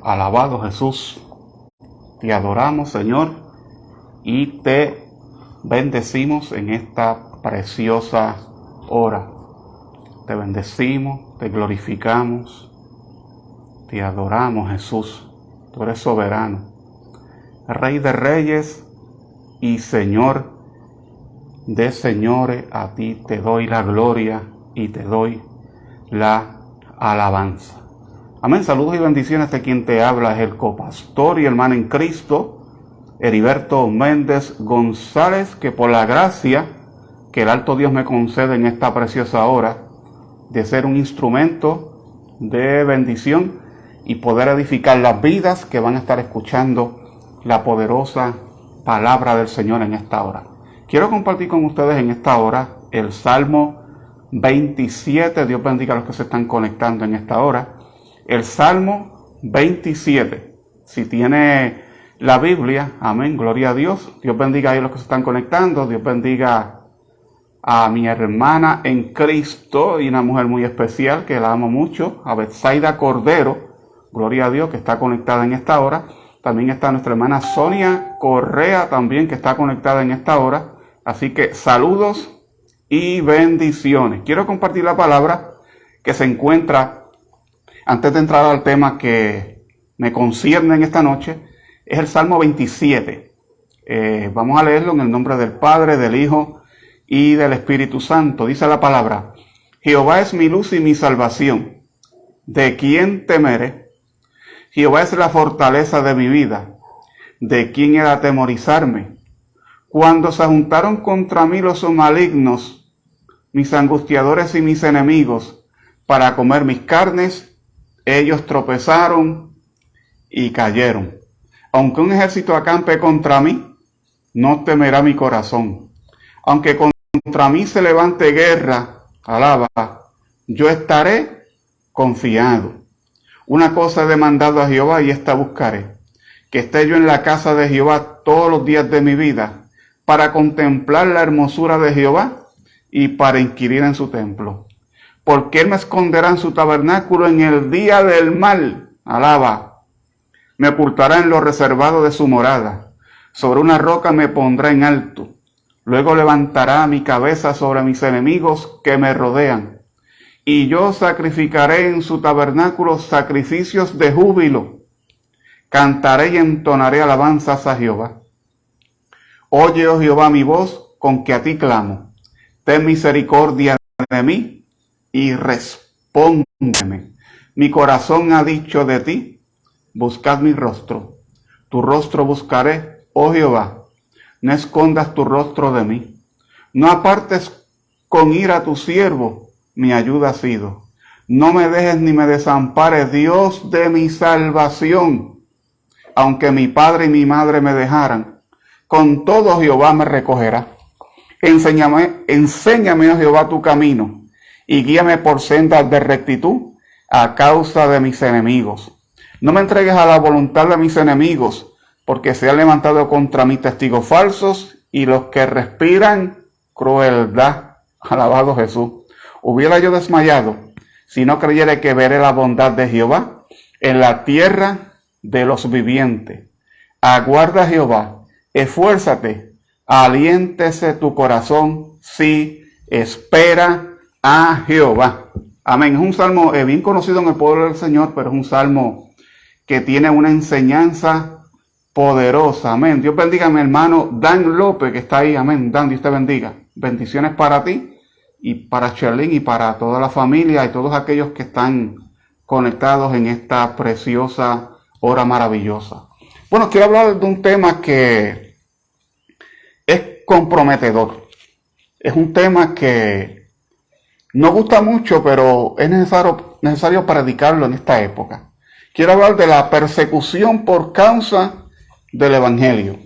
Alabado Jesús, te adoramos, Señor, y te bendecimos en esta preciosa hora. Te bendecimos, te glorificamos, te adoramos, Jesús. Tú eres soberano, Rey de reyes y Señor de señores. A ti te doy la gloria y te doy la alabanza. Amén. Saludos y bendiciones de quien te habla, es el copastor y hermano en Cristo, Heriberto Méndez González, que por la gracia que el alto Dios me concede en esta preciosa hora de ser un instrumento de bendición y poder edificar las vidas que van a estar escuchando la poderosa palabra del Señor en esta hora. Quiero compartir con ustedes en esta hora el Salmo 27. Dios bendiga a los que se están conectando en esta hora. El Salmo 27. Si tiene la Biblia, amén, gloria a Dios. Dios bendiga a los que se están conectando. Dios bendiga a mi hermana en Cristo y una mujer muy especial que la amo mucho, a Betsaida Cordero, gloria a Dios, que está conectada en esta hora. También está nuestra hermana Sonia Correa también, que está conectada en esta hora. Así que saludos y bendiciones. Quiero compartir la palabra que se encuentra, antes de entrar al tema que me concierne en esta noche, es el Salmo 27. Vamos a leerlo en el nombre del Padre, del Hijo y del Espíritu Santo. Dice la palabra: Jehová es mi luz y mi salvación. ¿De quién temeré? Jehová es la fortaleza de mi vida. ¿De quién he de atemorizarme? Cuando se juntaron contra mí los malignos, mis angustiadores y mis enemigos, para comer mis carnes, ellos tropezaron y cayeron. Aunque un ejército acampe contra mí, no temerá mi corazón. Aunque contra mí se levante guerra, alaba, yo estaré confiado. Una cosa he demandado a Jehová y esta buscaré, que esté yo en la casa de Jehová todos los días de mi vida, para contemplar la hermosura de Jehová y para inquirir en su templo. Porque él me esconderá en su tabernáculo en el día del mal, alaba. Me ocultará en lo reservado de su morada. Sobre una roca me pondrá en alto. Luego levantará mi cabeza sobre mis enemigos que me rodean. Y yo sacrificaré en su tabernáculo sacrificios de júbilo. Cantaré y entonaré alabanzas a Jehová. Oye, oh Jehová, mi voz, con que a ti clamo. Ten misericordia de mí y respóndeme. Mi corazón ha dicho de ti: buscad mi rostro. Tu rostro buscaré, oh Jehová. No escondas tu rostro de mí. No apartes con ira a tu siervo, mi ayuda ha sido. No me dejes ni me desampares, Dios de mi salvación. Aunque mi padre y mi madre me dejaran, con todo Jehová me recogerá. Enséñame, oh Jehová, tu camino, y guíame por sendas de rectitud a causa de mis enemigos. No me entregues a la voluntad de mis enemigos, porque se han levantado contra mí testigos falsos y los que respiran crueldad. Alabado Jesús. Hubiera yo desmayado si no creyera que veré la bondad de Jehová en la tierra de los vivientes. Aguarda a Jehová, esfuérzate, aliéntese tu corazón, sí, espera a Jehová. Amén. Es un salmo bien conocido en el pueblo del Señor, pero es un salmo que tiene una enseñanza poderosa. Amén. Dios bendiga a mi hermano Dan López, que está ahí. Amén. Dan, Dios te bendiga. Bendiciones para ti y para Charlene y para toda la familia y todos aquellos que están conectados en esta preciosa hora maravillosa. Bueno, quiero hablar de un tema que es comprometedor. Es un tema que no gusta mucho, pero es necesario predicarlo en esta época. Quiero hablar de la persecución por causa del Evangelio.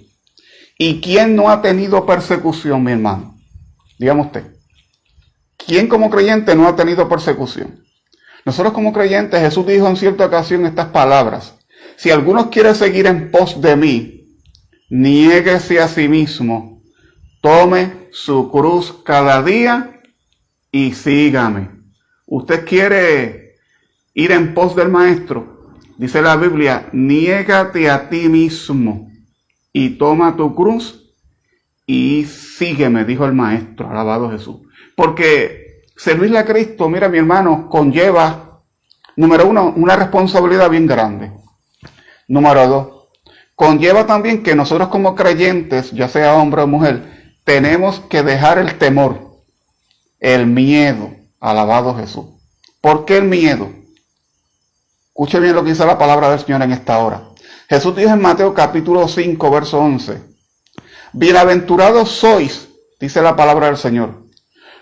¿Y quién no ha tenido persecución, mi hermano? Dígame usted. ¿Quién como creyente no ha tenido persecución? Nosotros como creyentes, Jesús dijo en cierta ocasión estas palabras: si alguno quiere seguir en pos de mí, niéguese a sí mismo, tome su cruz cada día y sígame. ¿Usted quiere ir en pos del Maestro? Dice la Biblia, niégate a ti mismo y toma tu cruz y sígueme, dijo el Maestro, alabado Jesús. Porque servirle a Cristo, mira mi hermano, conlleva, número uno, una responsabilidad bien grande. Número dos, conlleva también que nosotros como creyentes, ya sea hombre o mujer, tenemos que dejar el temor, el miedo, alabado Jesús. ¿Por qué el miedo? Escuche bien lo que dice la palabra del Señor en esta hora. Jesús dijo en Mateo capítulo 5, verso 11, bienaventurados sois, dice la palabra del Señor,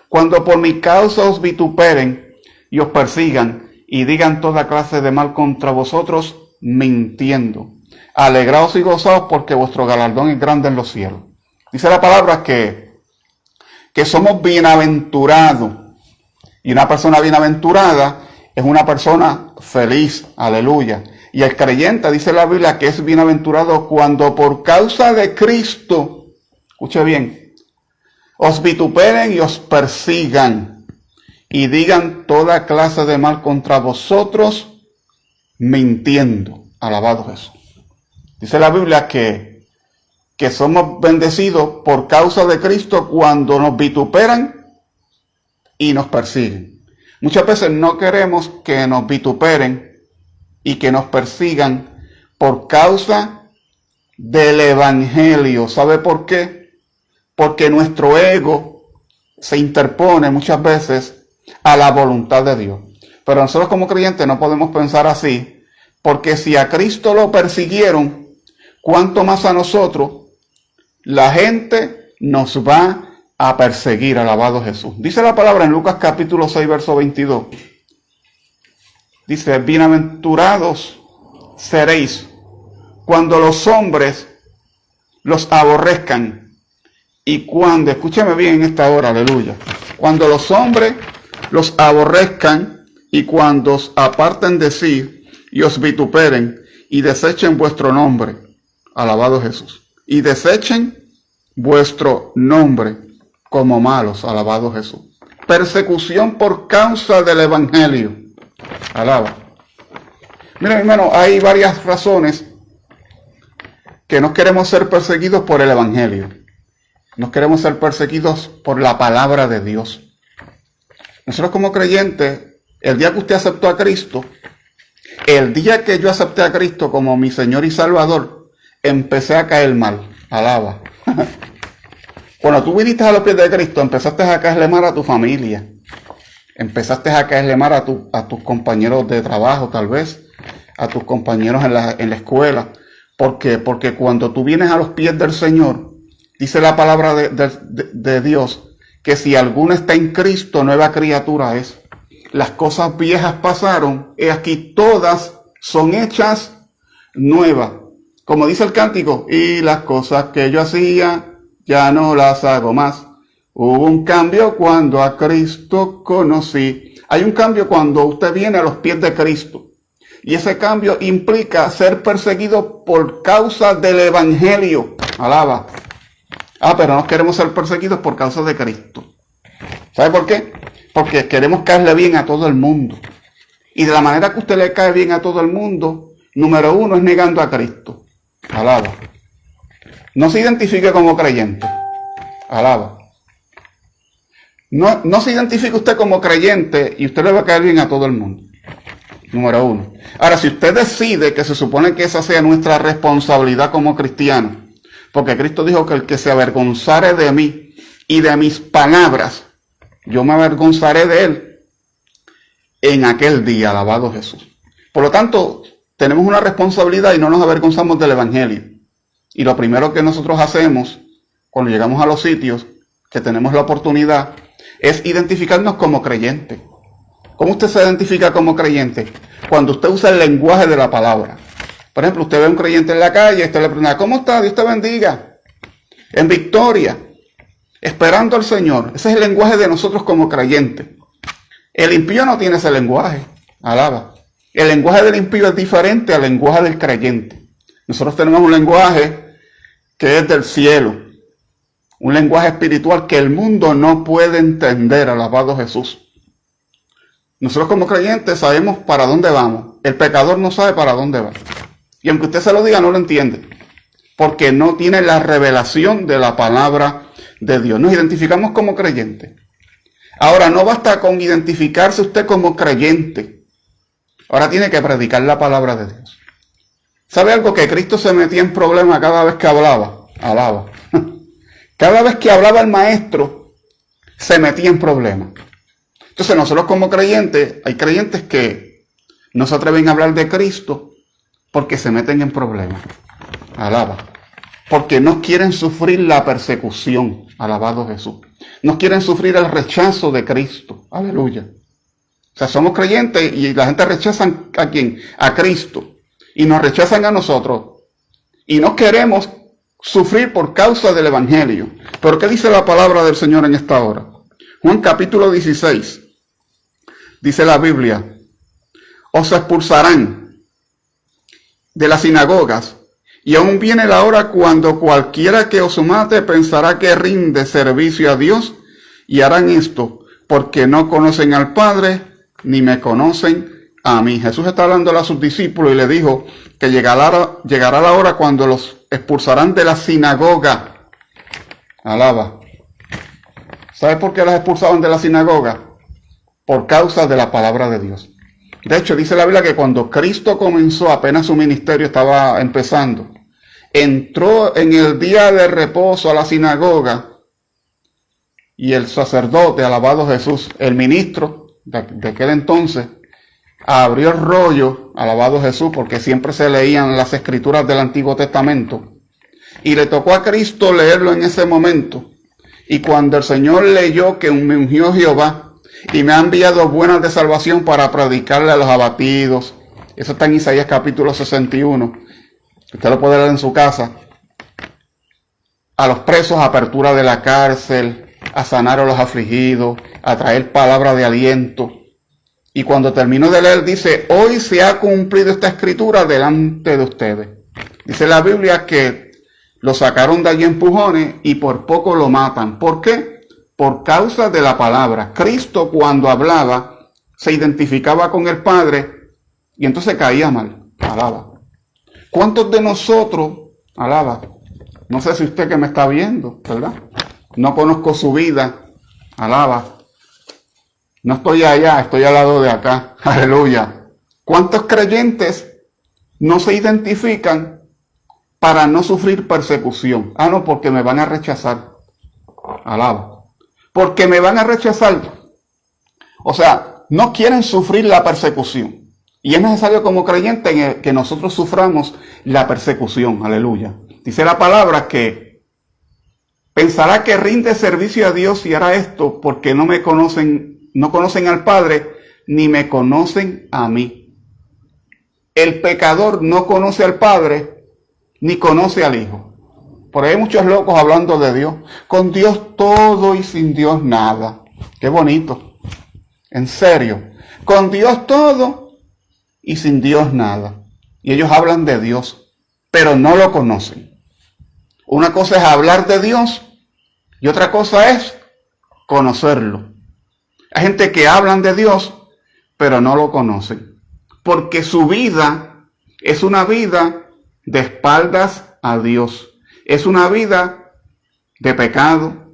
cuando por mi causa os vituperen y os persigan y digan toda clase de mal contra vosotros, mintiendo. Alegraos y gozaos porque vuestro galardón es grande en los cielos. Dice la palabra que somos bienaventurados. Y una persona bienaventurada es una persona feliz, aleluya. Y el creyente, dice la Biblia, que es bienaventurado cuando por causa de Cristo, escuche bien, os vituperen y os persigan y digan toda clase de mal contra vosotros, mintiendo. Alabado Jesús. Dice la Biblia que somos bendecidos por causa de Cristo cuando nos vituperan y nos persiguen. Muchas veces no queremos que nos vituperen y que nos persigan por causa del Evangelio. ¿Sabe por qué? Porque nuestro ego se interpone muchas veces a la voluntad de Dios. Pero nosotros como creyentes no podemos pensar así, porque si a Cristo lo persiguieron, ¿cuánto más a nosotros? La gente nos va a perseguir, alabado Jesús. Dice la palabra en Lucas capítulo 6, verso 22. Dice, bienaventurados seréis cuando los hombres los aborrezcan y cuando, escúcheme bien en esta hora, aleluya, cuando los hombres los aborrezcan y cuando os aparten de sí y os vituperen y desechen vuestro nombre, alabado Jesús, y desechen vuestro nombre como malos, alabado Jesús. Persecución por causa del Evangelio. Alaba. Mira, hermano, hay varias razones que no queremos ser perseguidos por el Evangelio. No queremos ser perseguidos por la palabra de Dios. Nosotros como creyentes, el día que usted aceptó a Cristo, el día que yo acepté a Cristo como mi Señor y Salvador, empecé a caer mal. Alaba. Cuando tú viniste a los pies de Cristo, empezaste a caerle mal a tu familia. Empezaste a caerle mal a tus compañeros de trabajo, tal vez, a tus compañeros en la escuela. ¿Por qué? Porque cuando tú vienes a los pies del Señor, dice la palabra de Dios, que si alguno está en Cristo, nueva criatura es. Las cosas viejas pasaron, y aquí todas son hechas nuevas. Como dice el cántico, y las cosas que yo hacía, ya no las hago más. Hubo un cambio cuando a Cristo conocí. Hay un cambio cuando usted viene a los pies de Cristo. Y ese cambio implica ser perseguido por causa del Evangelio. Alaba. Pero no queremos ser perseguidos por causa de Cristo. ¿Sabe por qué? Porque queremos caerle bien a todo el mundo. Y de la manera que usted le cae bien a todo el mundo, número uno es negando a Cristo. Alaba. No se identifique como creyente. Alaba. No se identifique usted como creyente y usted le va a caer bien a todo el mundo. Número uno. Ahora, si usted decide que se supone que esa sea nuestra responsabilidad como cristianos, porque Cristo dijo que el que se avergonzare de mí y de mis palabras, yo me avergonzaré de él en aquel día, alabado Jesús. Por lo tanto, tenemos una responsabilidad y no nos avergonzamos del Evangelio. Y lo primero que nosotros hacemos cuando llegamos a los sitios que tenemos la oportunidad es identificarnos como creyentes. ¿Cómo usted se identifica como creyente? Cuando usted usa el lenguaje de la palabra. Por ejemplo, usted ve a un creyente en la calle, usted le pregunta, ¿cómo está? Dios te bendiga. En victoria, esperando al Señor. Ese es el lenguaje de nosotros como creyentes. El impío no tiene ese lenguaje. Alaba. El lenguaje del impío es diferente al lenguaje del creyente. Nosotros tenemos un lenguaje que es del cielo. Un lenguaje espiritual que el mundo no puede entender. Alabado Jesús. Nosotros como creyentes sabemos para dónde vamos. El pecador no sabe para dónde va. Y aunque usted se lo diga, no lo entiende. Porque no tiene la revelación de la palabra de Dios. Nos identificamos como creyentes. Ahora, no basta con identificarse usted como creyente. Ahora tiene que predicar la palabra de Dios. ¿Sabe algo? Que Cristo se metía en problemas cada vez que hablaba. Cada vez que hablaba el maestro, se metía en problemas. Entonces nosotros como creyentes, hay creyentes que no se atreven a hablar de Cristo porque se meten en problemas. Porque no quieren sufrir la persecución. Alabado Jesús. No quieren sufrir el rechazo de Cristo. Aleluya. O sea, somos creyentes y la gente rechaza ¿a quién? A Cristo. Y nos rechazan a nosotros. Y no queremos sufrir por causa del Evangelio. ¿Pero qué dice la palabra del Señor en esta hora? Juan capítulo 16. Dice la Biblia: os expulsarán de las sinagogas, y aún viene la hora cuando cualquiera que os mate pensará que rinde servicio a Dios, y harán esto porque no conocen al Padre ni me conocen a mí. Jesús está hablando a sus discípulos y le dijo que llegará la hora cuando los expulsarán de la sinagoga. Alaba. ¿Sabe por qué los expulsaban de la sinagoga? Por causa de la palabra de Dios. De hecho, dice la Biblia que cuando Cristo comenzó, apenas su ministerio estaba empezando, entró en el día de reposo a la sinagoga y el sacerdote, alabado Jesús, el ministro de aquel entonces, abrió el rollo, alabado Jesús, porque siempre se leían las escrituras del Antiguo Testamento, y le tocó a Cristo leerlo en ese momento. Y cuando el Señor leyó que me ungió Jehová y me ha enviado buenas de salvación para predicarle a los abatidos, eso está en Isaías capítulo 61, usted lo puede leer en su casa, a los presos apertura de la cárcel, a sanar a los afligidos, a traer palabra de aliento. Y cuando terminó de leer dice: hoy se ha cumplido esta escritura delante de ustedes. Dice la Biblia que lo sacaron de allí empujones y por poco lo matan. ¿Por qué? Por causa de la palabra. Cristo cuando hablaba se identificaba con el Padre y entonces caía mal. Alaba. ¿Cuántos de nosotros, alaba? No sé si usted que me está viendo, ¿verdad? No conozco su vida. Alaba. No estoy allá, estoy al lado de acá. Aleluya. ¿Cuántos creyentes no se identifican para no sufrir persecución? No, porque me van a rechazar. Alaba. Porque me van a rechazar. O sea, no quieren sufrir la persecución. Y es necesario como creyente que nosotros suframos la persecución. Aleluya. Dice la palabra que pensará que rinde servicio a Dios y hará esto porque no me conocen, no conocen al Padre ni me conocen a mí. El pecador no conoce al Padre ni conoce al Hijo. Por ahí hay muchos locos hablando de Dios. Con Dios todo y sin Dios nada. Qué bonito. En serio. Con Dios todo y sin Dios nada. Y ellos hablan de Dios, pero no lo conocen. Una cosa es hablar de Dios y otra cosa es conocerlo. Hay gente que hablan de Dios, pero no lo conocen. Porque su vida es una vida de espaldas a Dios. Es una vida de pecado,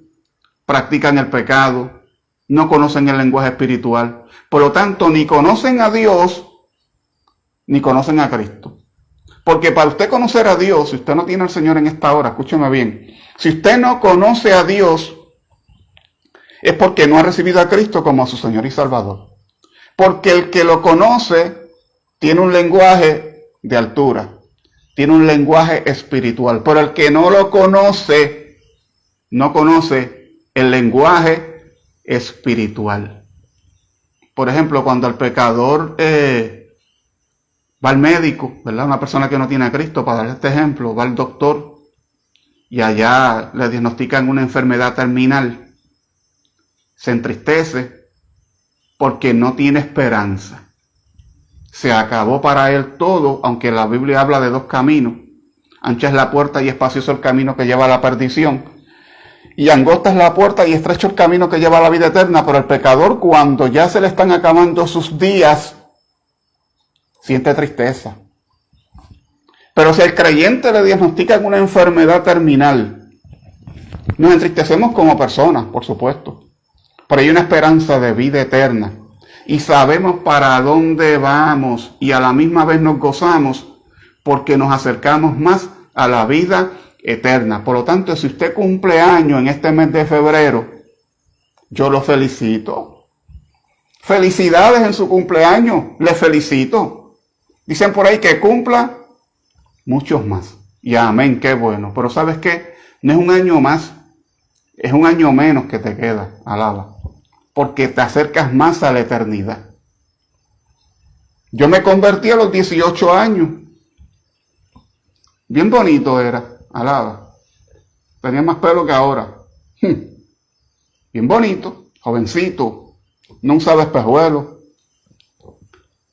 practican el pecado, no conocen el lenguaje espiritual. Por lo tanto, ni conocen a Dios, ni conocen a Cristo. Porque para usted conocer a Dios, si usted no tiene al Señor en esta hora, escúcheme bien, si usted no conoce a Dios, es porque no ha recibido a Cristo como a su Señor y Salvador. Porque el que lo conoce tiene un lenguaje de altura. Tiene un lenguaje espiritual, pero el que no lo conoce, no conoce el lenguaje espiritual. Por ejemplo, cuando el pecador va al médico, ¿verdad? Una persona que no tiene a Cristo, para darle este ejemplo, va al doctor y allá le diagnostican una enfermedad terminal, se entristece porque no tiene esperanza. Se acabó para él todo, aunque la Biblia habla de dos caminos. Ancha es la puerta y espacioso el camino que lleva a la perdición. y angosta es la puerta y estrecho el camino que lleva a la vida eterna, pero el pecador, cuando ya se le están acabando sus días, siente tristeza. Pero si al creyente le diagnostican una enfermedad terminal, nos entristecemos como personas, por supuesto, pero hay una esperanza de vida eterna y sabemos para dónde vamos y a la misma vez nos gozamos porque nos acercamos más a la vida eterna. Por lo tanto, si usted cumple años en este mes de febrero, yo lo felicito. Felicidades en su cumpleaños, le felicito. Dicen por ahí que cumpla muchos más. Y amén, qué bueno. Pero ¿sabes qué? No es un año más, es un año menos que te queda, alaba. Porque te acercas más a la eternidad. Yo me convertí a los 18 años. Bien bonito era, alaba. Tenía más pelo que ahora. Bien bonito, jovencito. No usaba espejuelos.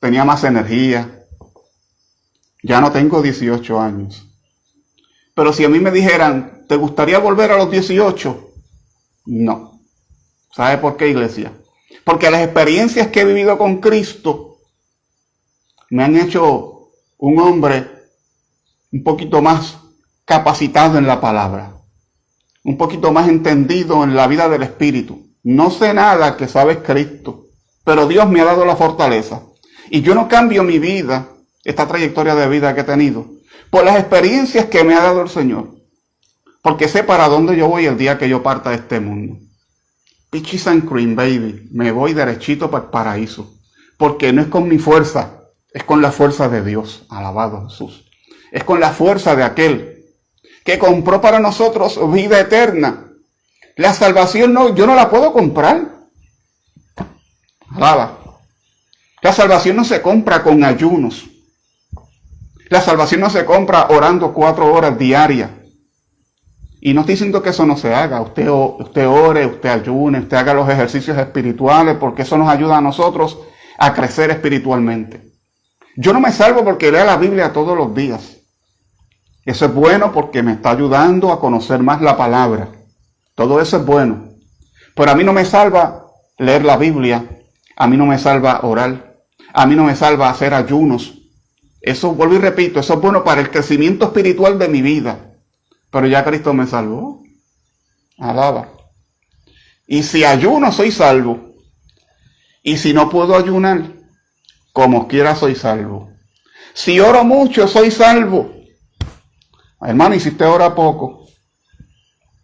Tenía más energía. Ya no tengo 18 años. Pero si a mí me dijeran, ¿te gustaría volver a los 18? No. ¿Sabe por qué, iglesia? Porque las experiencias que he vivido con Cristo me han hecho un hombre un poquito más capacitado en la palabra, un poquito más entendido en la vida del Espíritu. No sé nada que sabe Cristo, pero Dios me ha dado la fortaleza. Y yo no cambio mi vida, esta trayectoria de vida que he tenido, por las experiencias que me ha dado el Señor. Porque sé para dónde yo voy el día que yo parta de este mundo. Peaches and cream, baby. Me voy derechito para el paraíso. Porque no es con mi fuerza, es con la fuerza de Dios. Alabado Jesús. Es con la fuerza de aquel que compró para nosotros vida eterna. La salvación no, yo no la puedo comprar. Alaba. La salvación no se compra con ayunos. La salvación no se compra orando 4 horas diarias. Y no estoy diciendo que eso no se haga. Usted ore, usted ayune, usted haga los ejercicios espirituales, porque eso nos ayuda a nosotros a crecer espiritualmente. Yo no me salvo porque lea la Biblia todos los días. Eso es bueno porque me está ayudando a conocer más la palabra. Todo eso es bueno. Pero a mí no me salva leer la Biblia. A mí no me salva orar. A mí no me salva hacer ayunos. Eso, vuelvo y repito, eso es bueno para el crecimiento espiritual de mi vida. Pero ya Cristo me salvó. Alaba. Y si ayuno, soy salvo. Y si no puedo ayunar, como quiera soy salvo. Si oro mucho, soy salvo. Hermano, y si usted ora poco,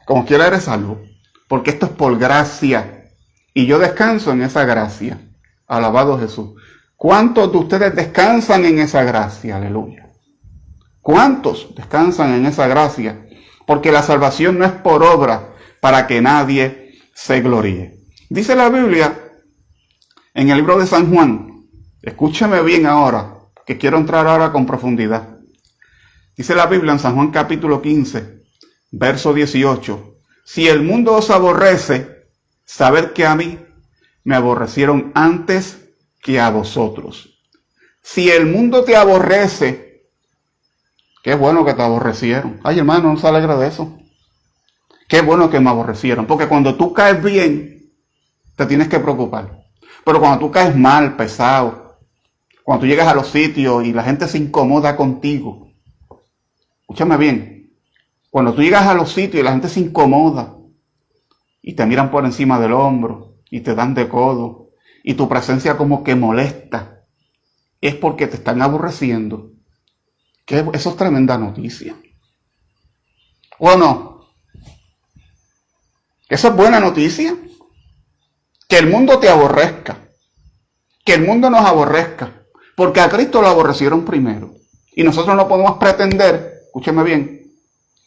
como quiera eres salvo. Porque esto es por gracia. Y yo descanso en esa gracia. Alabado Jesús. ¿Cuántos de ustedes descansan en esa gracia? Aleluya. ¿Cuántos descansan en esa gracia? Porque la salvación no es por obra, para que nadie se gloríe. Dice la Biblia en el libro de San Juan, escúcheme bien ahora, que quiero entrar ahora con profundidad. Dice la Biblia en San Juan capítulo 15, verso 18, si el mundo os aborrece, sabed que a mí me aborrecieron antes que a vosotros. Si el mundo te aborrece, qué bueno que te aborrecieron. Ay, hermano, no se alegra de eso. Qué bueno que me aborrecieron. Porque cuando tú caes bien, te tienes que preocupar. Pero cuando tú caes mal, pesado, cuando tú llegas a los sitios y la gente se incomoda contigo, escúchame bien, cuando tú llegas a los sitios y la gente se incomoda y te miran por encima del hombro y te dan de codo y tu presencia como que molesta, es porque te están aborreciendo. Que eso es tremenda noticia. ¿O no? Eso es buena noticia. Que el mundo te aborrezca. Que el mundo nos aborrezca. Porque a Cristo lo aborrecieron primero. Y nosotros no podemos pretender, escúcheme bien,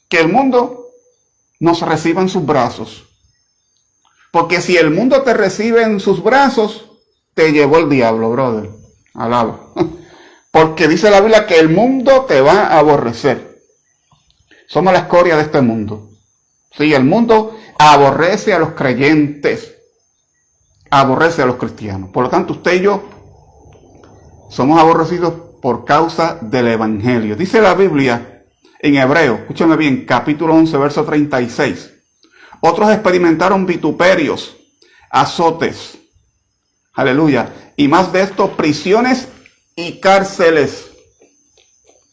que el mundo nos reciba en sus brazos. Porque si el mundo te recibe en sus brazos, te llevó el diablo, brother. Alaba. Porque dice la Biblia que el mundo te va a aborrecer. Somos la escoria de este mundo. Sí, el mundo aborrece a los creyentes. Aborrece a los cristianos. Por lo tanto, usted y yo somos aborrecidos por causa del Evangelio. Dice la Biblia en Hebreo, escúchame bien, capítulo 11, verso 36. Otros experimentaron vituperios, azotes. Aleluya. Y más de esto, prisiones y cárceles.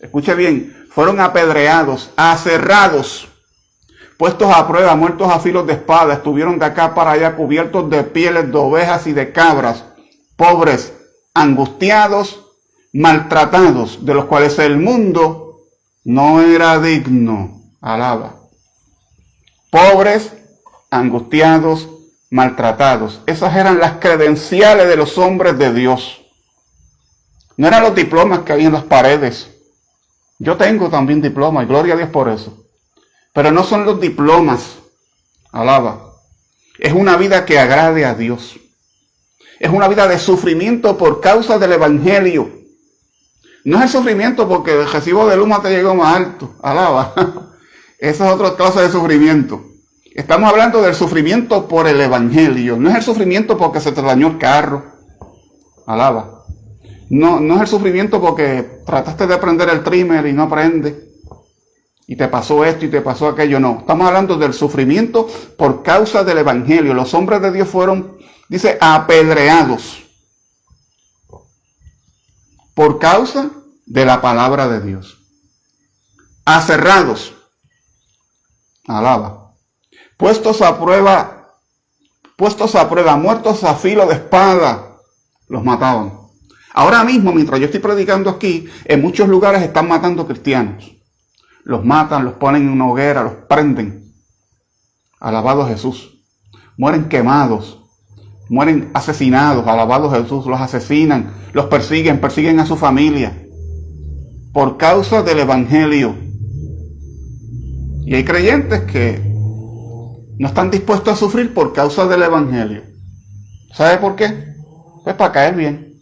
Escuche bien, fueron apedreados, aserrados, puestos a prueba, muertos a filos de espada, estuvieron de acá para allá cubiertos de pieles de ovejas y de cabras, pobres, angustiados, maltratados, de los cuales el mundo no era digno. Alaba. Pobres, angustiados, maltratados. Esas eran las credenciales de los hombres de Dios. No eran los diplomas que había en las paredes. Yo tengo también diploma y gloria a Dios por eso. Pero no son los diplomas. Alaba. Es una vida que agrade a Dios. Es una vida de sufrimiento por causa del evangelio. No es el sufrimiento porque el recibo de luma te llegó más alto. Alaba. Esa es otra clase de sufrimiento. Estamos hablando del sufrimiento por el evangelio. No es el sufrimiento porque se te dañó el carro. Alaba. No es el sufrimiento porque trataste de prender el trimmer y no prende. Y te pasó esto y te pasó aquello. No. Estamos hablando del sufrimiento por causa del evangelio. Los hombres de Dios fueron, dice, apedreados por causa de la palabra de Dios. Aserrados. Alaba. Puestos a prueba, muertos a filo de espada, los mataban. Ahora mismo, mientras yo estoy predicando aquí, en muchos lugares están matando cristianos. Los matan, los ponen en una hoguera, los prenden. Alabado Jesús. Mueren quemados, mueren asesinados, alabado Jesús, los asesinan, los persiguen a su familia, por causa del evangelio. Y hay creyentes que no están dispuestos a sufrir por causa del evangelio. ¿Sabe por qué? Pues para caer bien.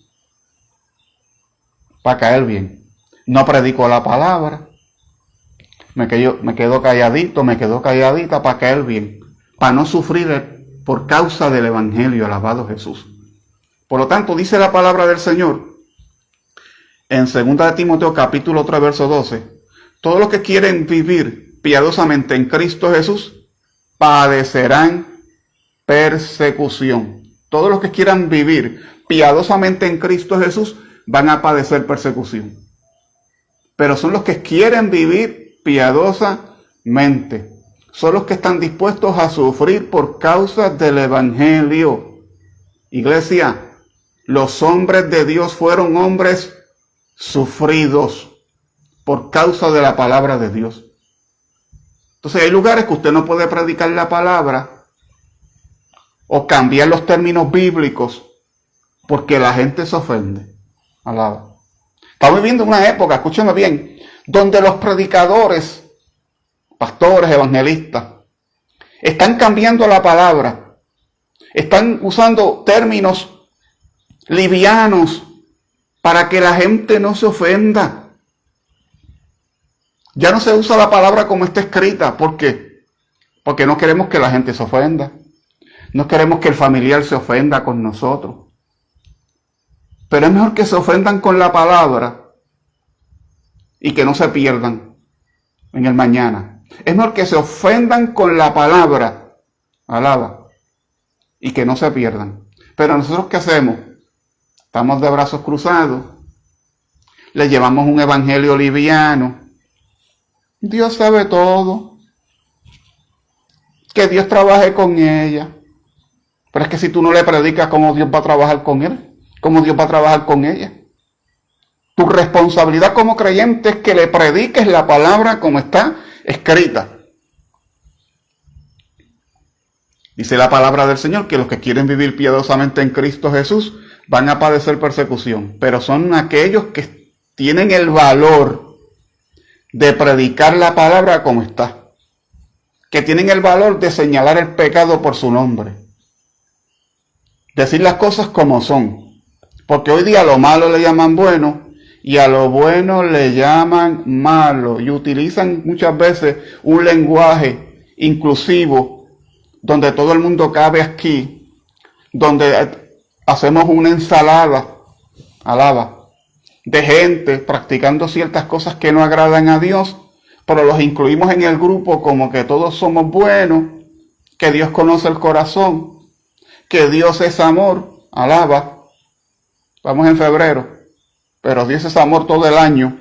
Para caer bien. No predico la palabra. Me quedo calladito, me quedo calladita para caer bien. Para no sufrir por causa del evangelio, alabado Jesús. Por lo tanto, dice la palabra del Señor en 2 Timoteo capítulo 3, verso 12. Todos los que quieren vivir piadosamente en Cristo Jesús padecerán persecución. Todos los que quieran vivir piadosamente en Cristo Jesús van a padecer persecución. Pero son los que quieren vivir piadosamente. Son los que están dispuestos a sufrir por causa del evangelio. Iglesia, los hombres de Dios fueron hombres sufridos por causa de la palabra de Dios. Entonces hay lugares que usted no puede predicar la palabra o cambiar los términos bíblicos porque la gente se ofende. Alaba. Estamos viviendo una época, escúcheme bien, donde los predicadores, pastores, evangelistas, están cambiando la palabra. Están usando términos livianos para que la gente no se ofenda. Ya no se usa la palabra como está escrita. ¿Por qué? Porque no queremos que la gente se ofenda. No queremos que el familiar se ofenda con nosotros. Pero es mejor que se ofendan con la palabra y que no se pierdan en el mañana. Es mejor que se ofendan con la palabra, alaba, y que no se pierdan. Pero nosotros, ¿qué hacemos? Estamos de brazos cruzados. Le llevamos un evangelio liviano. Dios sabe todo. Que Dios trabaje con ella. Pero es que si tú no le predicas, ¿cómo Dios va a trabajar con él? ¿Cómo Dios va a trabajar con ella? Tu responsabilidad como creyente es que le prediques la palabra como está escrita. Dice la palabra del Señor que los que quieren vivir piadosamente en Cristo Jesús van a padecer persecución. Pero son aquellos que tienen el valor de predicar la palabra como está, que tienen el valor de señalar el pecado por su nombre, decir las cosas como son, porque hoy día a lo malo le llaman bueno y a lo bueno le llaman malo, y utilizan muchas veces un lenguaje inclusivo donde todo el mundo cabe aquí, donde hacemos una ensalada, alaba, de gente practicando ciertas cosas que no agradan a Dios, pero los incluimos en el grupo como que todos somos buenos que Dios conoce el corazón, que Dios es amor, alaba. Estamos en febrero, pero Dios es amor todo el año.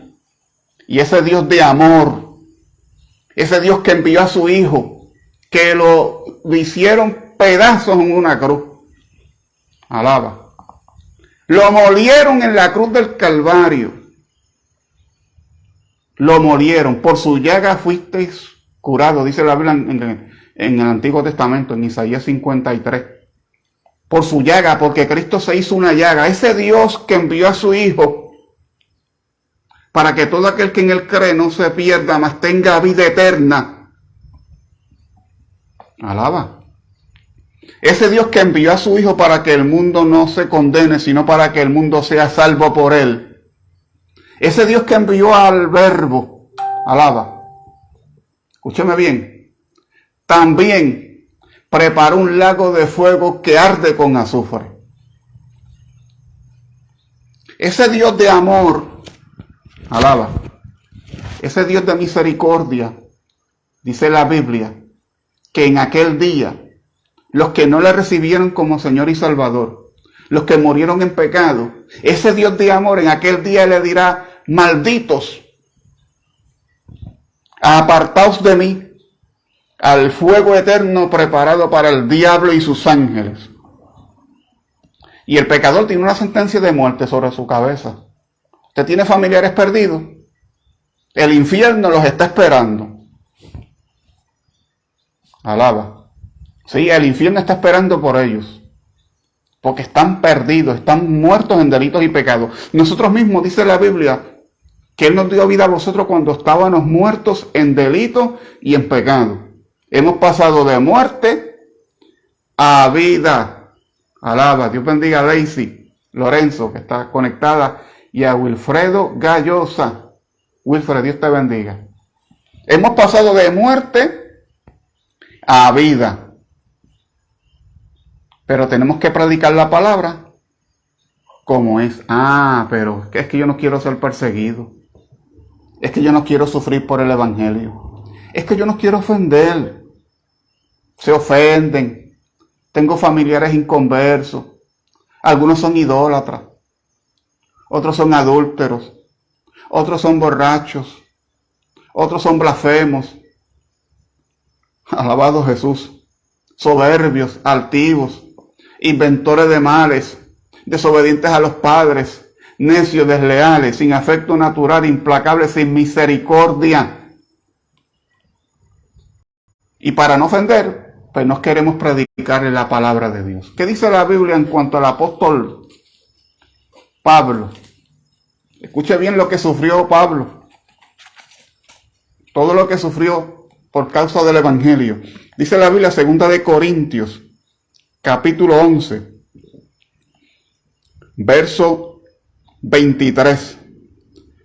Y ese Dios de amor, ese Dios que envió a su Hijo, que lo hicieron pedazos en una cruz, alaba. Lo molieron en la cruz del Calvario. Lo molieron. Por su llaga fuisteis curados, dice la Biblia en el Antiguo Testamento, en Isaías 53. Por su llaga, porque Cristo se hizo una llaga. Ese Dios que envió a su Hijo para que todo aquel que en él cree no se pierda, mas tenga vida eterna. Alaba. Ese Dios que envió a su Hijo para que el mundo no se condene, sino para que el mundo sea salvo por él. Ese Dios que envió al Verbo, alaba. Escúcheme bien. También preparó un lago de fuego que arde con azufre. Ese Dios de amor, alaba. Ese Dios de misericordia, dice la Biblia, que en aquel día, los que no le recibieron como Señor y Salvador, los que murieron en pecado, ese Dios de amor en aquel día le dirá: malditos, apartaos de mí al fuego eterno preparado para el diablo y sus ángeles. Y el pecador tiene una sentencia de muerte sobre su cabeza. Usted tiene familiares perdidos, el infierno los está esperando. Alaba. Sí, el infierno está esperando por ellos, porque están perdidos, están muertos en delitos y pecados. Nosotros mismos, dice la Biblia, que Él nos dio vida a vosotros cuando estábamos muertos en delitos y en pecado. Hemos pasado de muerte a vida. Alaba. Dios bendiga a Daisy Lorenzo, que está conectada, y a Wilfredo Gallosa. Wilfredo, Dios te bendiga. Hemos pasado de muerte a vida. Pero tenemos que predicar la palabra como es. Pero es que yo no quiero ser perseguido. Es que yo no quiero sufrir por el Evangelio. Es que yo no quiero ofender. Se ofenden. Tengo familiares inconversos. Algunos son idólatras. Otros son adúlteros. Otros son borrachos. Otros son blasfemos. Alabado Jesús. Soberbios, altivos, inventores de males, desobedientes a los padres, necios, desleales, sin afecto natural, implacables, sin misericordia. Y para no ofender, pues nos queremos predicarle la palabra de Dios. ¿Qué dice la Biblia en cuanto al apóstol Pablo? Escuche bien lo que sufrió Pablo. Todo lo que sufrió por causa del Evangelio. Dice la Biblia, 2 de Corintios, capítulo 11, verso 23.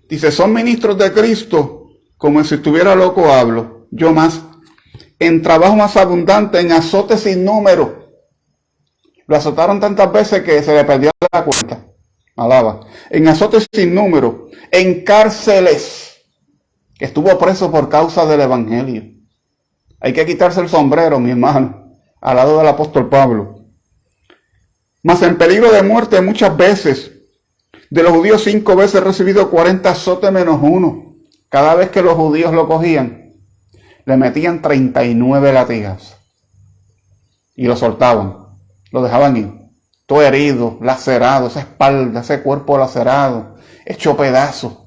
Dice: son ministros de Cristo, como si estuviera loco hablo, yo más, en trabajo más abundante, en azotes sin número. Lo azotaron tantas veces que se le perdió la cuenta. Alaba. En azotes sin número, en cárceles, que estuvo preso por causa del Evangelio. Hay que quitarse el sombrero, mi hermano, al lado del apóstol Pablo. Mas en peligro de muerte muchas veces. De los judíos 5 veces he recibido 40 azotes menos uno. Cada vez que los judíos lo cogían, le metían 39 latigazos. Y lo soltaban, lo dejaban ir. Todo herido, lacerado, esa espalda, ese cuerpo lacerado, hecho pedazos.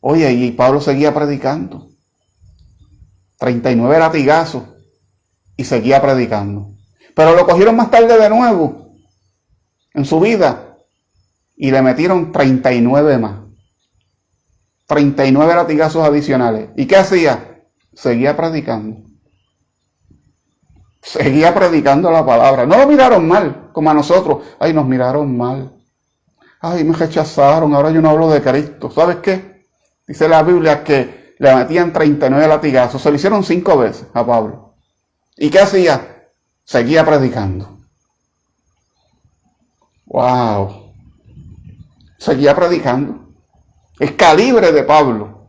Oye, y Pablo seguía predicando. 39 latigazos y seguía predicando. Pero lo cogieron más tarde de nuevo en su vida y le metieron 39 más. 39 latigazos adicionales. ¿Y qué hacía? Seguía predicando. Seguía predicando la palabra. No lo miraron mal, como a nosotros. Ay, nos miraron mal. Ay, me rechazaron, ahora yo no hablo de Cristo. ¿Sabes qué? Dice la Biblia que le metían 39 latigazos. Se lo hicieron 5 veces a Pablo. ¿Y qué hacía? Seguía predicando. ¡Wow! Seguía predicando. El calibre de Pablo.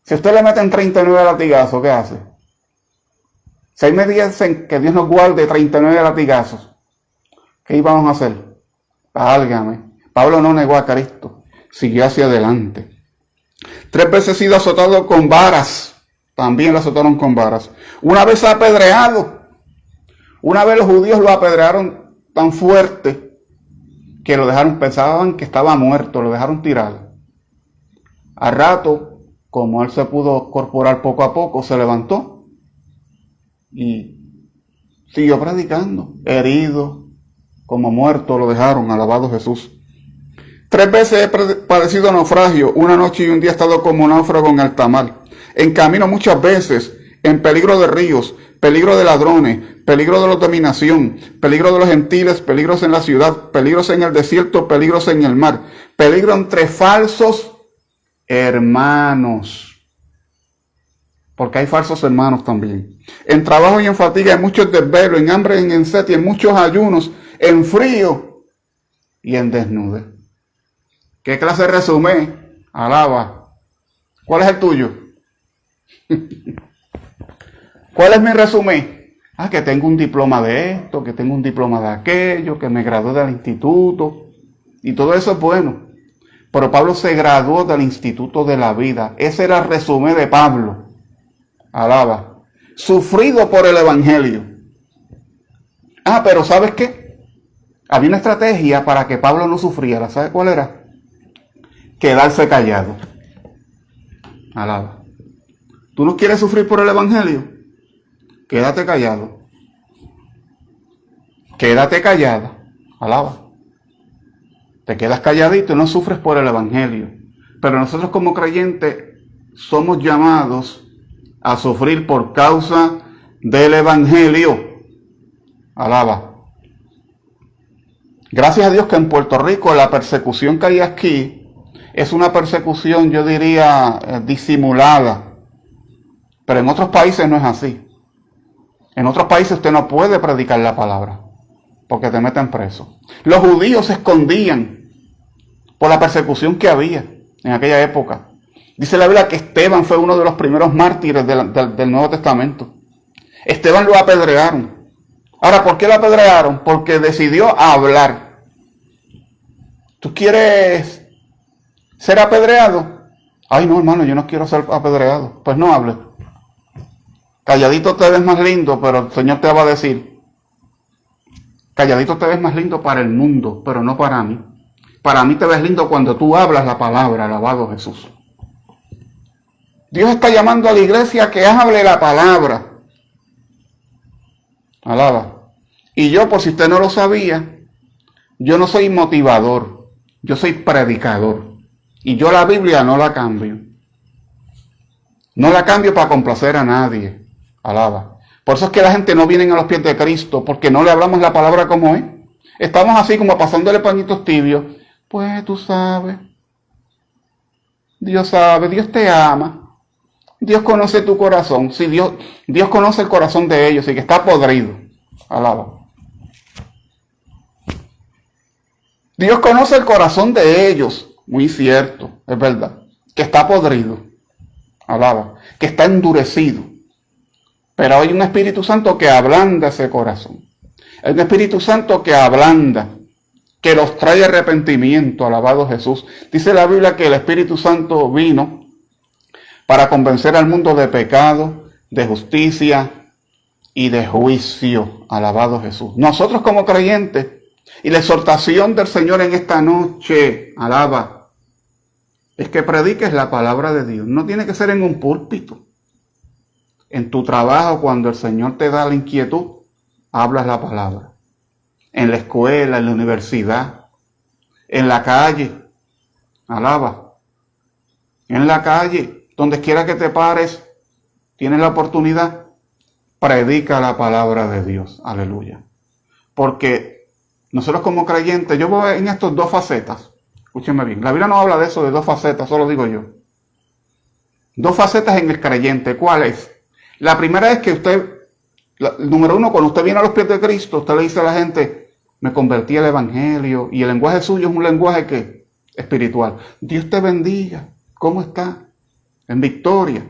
Si usted le meten 39 latigazos, ¿qué hace? Si ahí me dicen que Dios nos guarde 39 latigazos, ¿qué íbamos a hacer? Válgame. Pablo no negó a Cristo, siguió hacia adelante. 3 veces ha sido azotado con varas, también lo azotaron con varas. Una vez apedreado, una vez los judíos lo apedrearon tan fuerte que lo dejaron, pensaban que estaba muerto, lo dejaron tirado. Al rato, como él se pudo corporar poco a poco, se levantó y siguió predicando. Herido, como muerto, lo dejaron, alabado Jesús. 3 veces he padecido naufragio, una noche y un día he estado como náufrago en alta mar. En camino muchas veces, en peligro de ríos, peligro de ladrones, peligro de la dominación, peligro de los gentiles, peligros en la ciudad, peligros en el desierto, peligros en el mar, peligro entre falsos hermanos. Porque hay falsos hermanos también. En trabajo y en fatiga, en muchos desvelos, en hambre y en sed, y en muchos ayunos, en frío y en desnudez. ¿Qué clase de resumen? Alaba. ¿Cuál es el tuyo? ¿Cuál es mi resumen? Que tengo un diploma de esto, que tengo un diploma de aquello, que me gradué del instituto. Y todo eso es bueno. Pero Pablo se graduó del instituto de la vida. Ese era el resumen de Pablo. Alaba. Sufrido por el evangelio. Pero ¿sabes qué? Había una estrategia para que Pablo no sufriera. ¿Sabes cuál era? Quedarse callado. Alaba. ¿Tú no quieres sufrir por el evangelio? Quédate callado. Quédate callada. Alaba. Te quedas calladito y no sufres por el evangelio. Pero nosotros como creyentes somos llamados a sufrir por causa del evangelio. Alaba. Gracias a Dios que en Puerto Rico la persecución que hay aquí es una persecución, yo diría, disimulada. Pero en otros países no es así. En otros países usted no puede predicar la palabra, porque te meten preso. Los judíos se escondían por la persecución que había en aquella época. Dice la Biblia que Esteban fue uno de los primeros mártires del Nuevo Testamento. Esteban lo apedrearon. Ahora, ¿por qué lo apedrearon? Porque decidió hablar. ¿Tú quieres ser apedreado? Ay, no, hermano, yo no quiero ser apedreado. Pues no hable. Calladito te ves más lindo, pero el Señor te va a decir, calladito te ves más lindo para el mundo, pero no para mí. Para mí te ves lindo cuando tú hablas la palabra, alabado Jesús. Dios está llamando a la iglesia a que hable la palabra. Alaba. Y yo, por si usted no lo sabía, yo no soy motivador, yo soy predicador. Y yo la Biblia no la cambio. No la cambio para complacer a nadie. Alaba. Por eso es que la gente no viene a los pies de Cristo, porque no le hablamos la palabra como es. Estamos así como pasándole pañitos tibios. Pues tú sabes. Dios sabe, Dios te ama. Dios conoce tu corazón. Sí, Dios conoce el corazón de ellos y que está podrido. Alaba. Dios conoce el corazón de ellos. Muy cierto, es verdad. Que está podrido. Alaba. Que está endurecido. Pero hay un Espíritu Santo que ablanda ese corazón. Hay un Espíritu Santo que ablanda, que los trae arrepentimiento, alabado Jesús. Dice la Biblia que el Espíritu Santo vino para convencer al mundo de pecado, de justicia y de juicio, alabado Jesús. Nosotros como creyentes, y la exhortación del Señor en esta noche, alaba, es que prediques la palabra de Dios. No tiene que ser en un púlpito. En tu trabajo, cuando el Señor te da la inquietud, hablas la palabra. En la escuela, en la universidad, en la calle, alaba. En la calle, donde quiera que te pares, tienes la oportunidad, predica la palabra de Dios. Aleluya. Porque nosotros como creyentes, yo voy en estas 2 facetas. Escúchenme bien. La Biblia no habla de eso, de 2 facetas, solo digo yo. 2 facetas en el creyente. ¿Cuál es? La primera es que usted, número 1, cuando usted viene a los pies de Cristo, usted le dice a la gente, me convertí al Evangelio, y el lenguaje suyo es un lenguaje que espiritual. Dios te bendiga. ¿Cómo está? En victoria.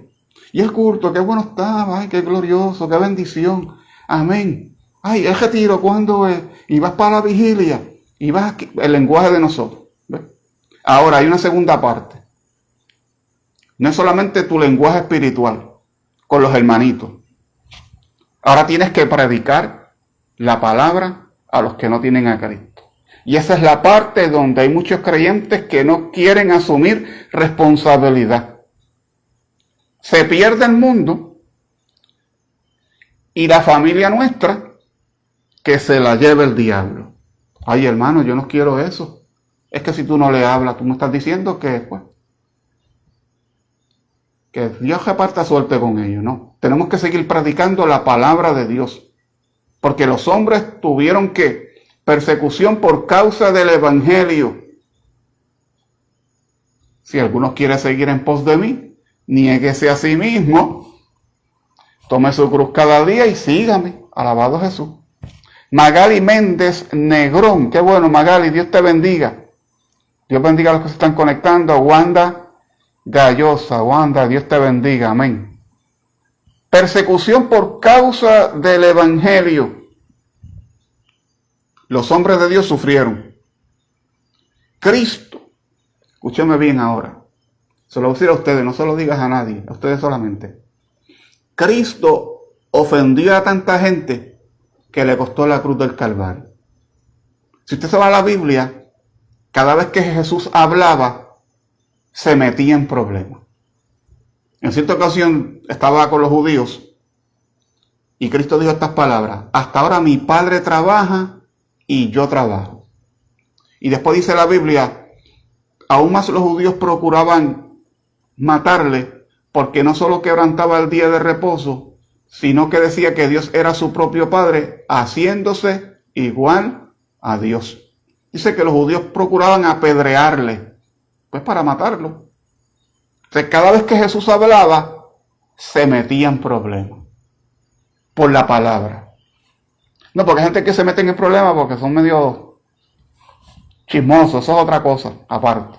Y el culto, qué bueno estaba, ay, qué glorioso, qué bendición. Amén. Ay, el retiro, ¿cuándo es? Y vas para la vigilia. Y vas aquí, el lenguaje de nosotros. ¿Ves? Ahora, hay una segunda parte. No es solamente tu lenguaje espiritual con los hermanitos. Ahora tienes que predicar la palabra a los que no tienen a Cristo. Y esa es la parte donde hay muchos creyentes que no quieren asumir responsabilidad. Se pierde el mundo y la familia nuestra que se la lleve el diablo. Ay, hermano, yo no quiero eso. Es que si tú no le hablas, tú me estás diciendo que, pues, que Dios reparta suerte con ellos, ¿no? Tenemos que seguir predicando la palabra de Dios. Porque los hombres tuvieron que persecución por causa del evangelio. Si alguno quiere seguir en pos de mí, niéguese a sí mismo, tome su cruz cada día y sígame. Alabado Jesús. Magali Méndez Negrón, qué bueno Magali, Dios te bendiga. Dios bendiga a los que se están conectando. Wanda Gallosa, Wanda, Dios te bendiga, amén. Persecución por causa del evangelio. Los hombres de Dios sufrieron. Cristo, escúcheme bien ahora, se lo voy a decir a ustedes, no se lo digas a nadie, a ustedes solamente. Cristo ofendió a tanta gente que le costó la cruz del Calvario. Si usted se va a la Biblia, cada vez que Jesús hablaba, se metía en problemas. En cierta ocasión estaba con los judíos y Cristo dijo estas palabras: hasta ahora mi Padre trabaja y yo trabajo. Y después dice la Biblia, aún más los judíos procuraban matarle porque no solo quebrantaba el día de reposo, sino que decía que Dios era su propio Padre, haciéndose igual a Dios. Dice que los judíos procuraban apedrearle, pues para matarlo. Entonces, cada vez que Jesús hablaba, se metía en problemas por la palabra. No, porque hay gente que se mete en problemas porque son medio chismosos, eso es otra cosa, aparte.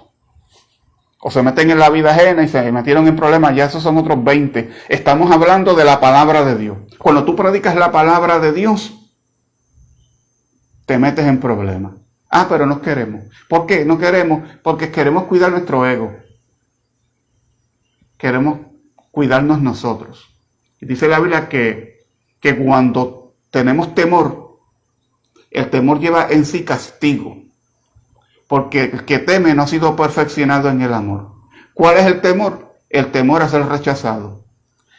O se meten en la vida ajena y se metieron en problemas, ya esos son otros 20. Estamos hablando de la palabra de Dios. Cuando tú predicas la palabra de Dios, te metes en problemas. Ah, pero no queremos. ¿Por qué? No queremos porque queremos cuidar nuestro ego. Queremos cuidarnos nosotros. Y dice la Biblia que cuando tenemos temor, el temor lleva en sí castigo. Porque el que teme no ha sido perfeccionado en el amor. ¿Cuál es el temor? El temor a ser rechazado.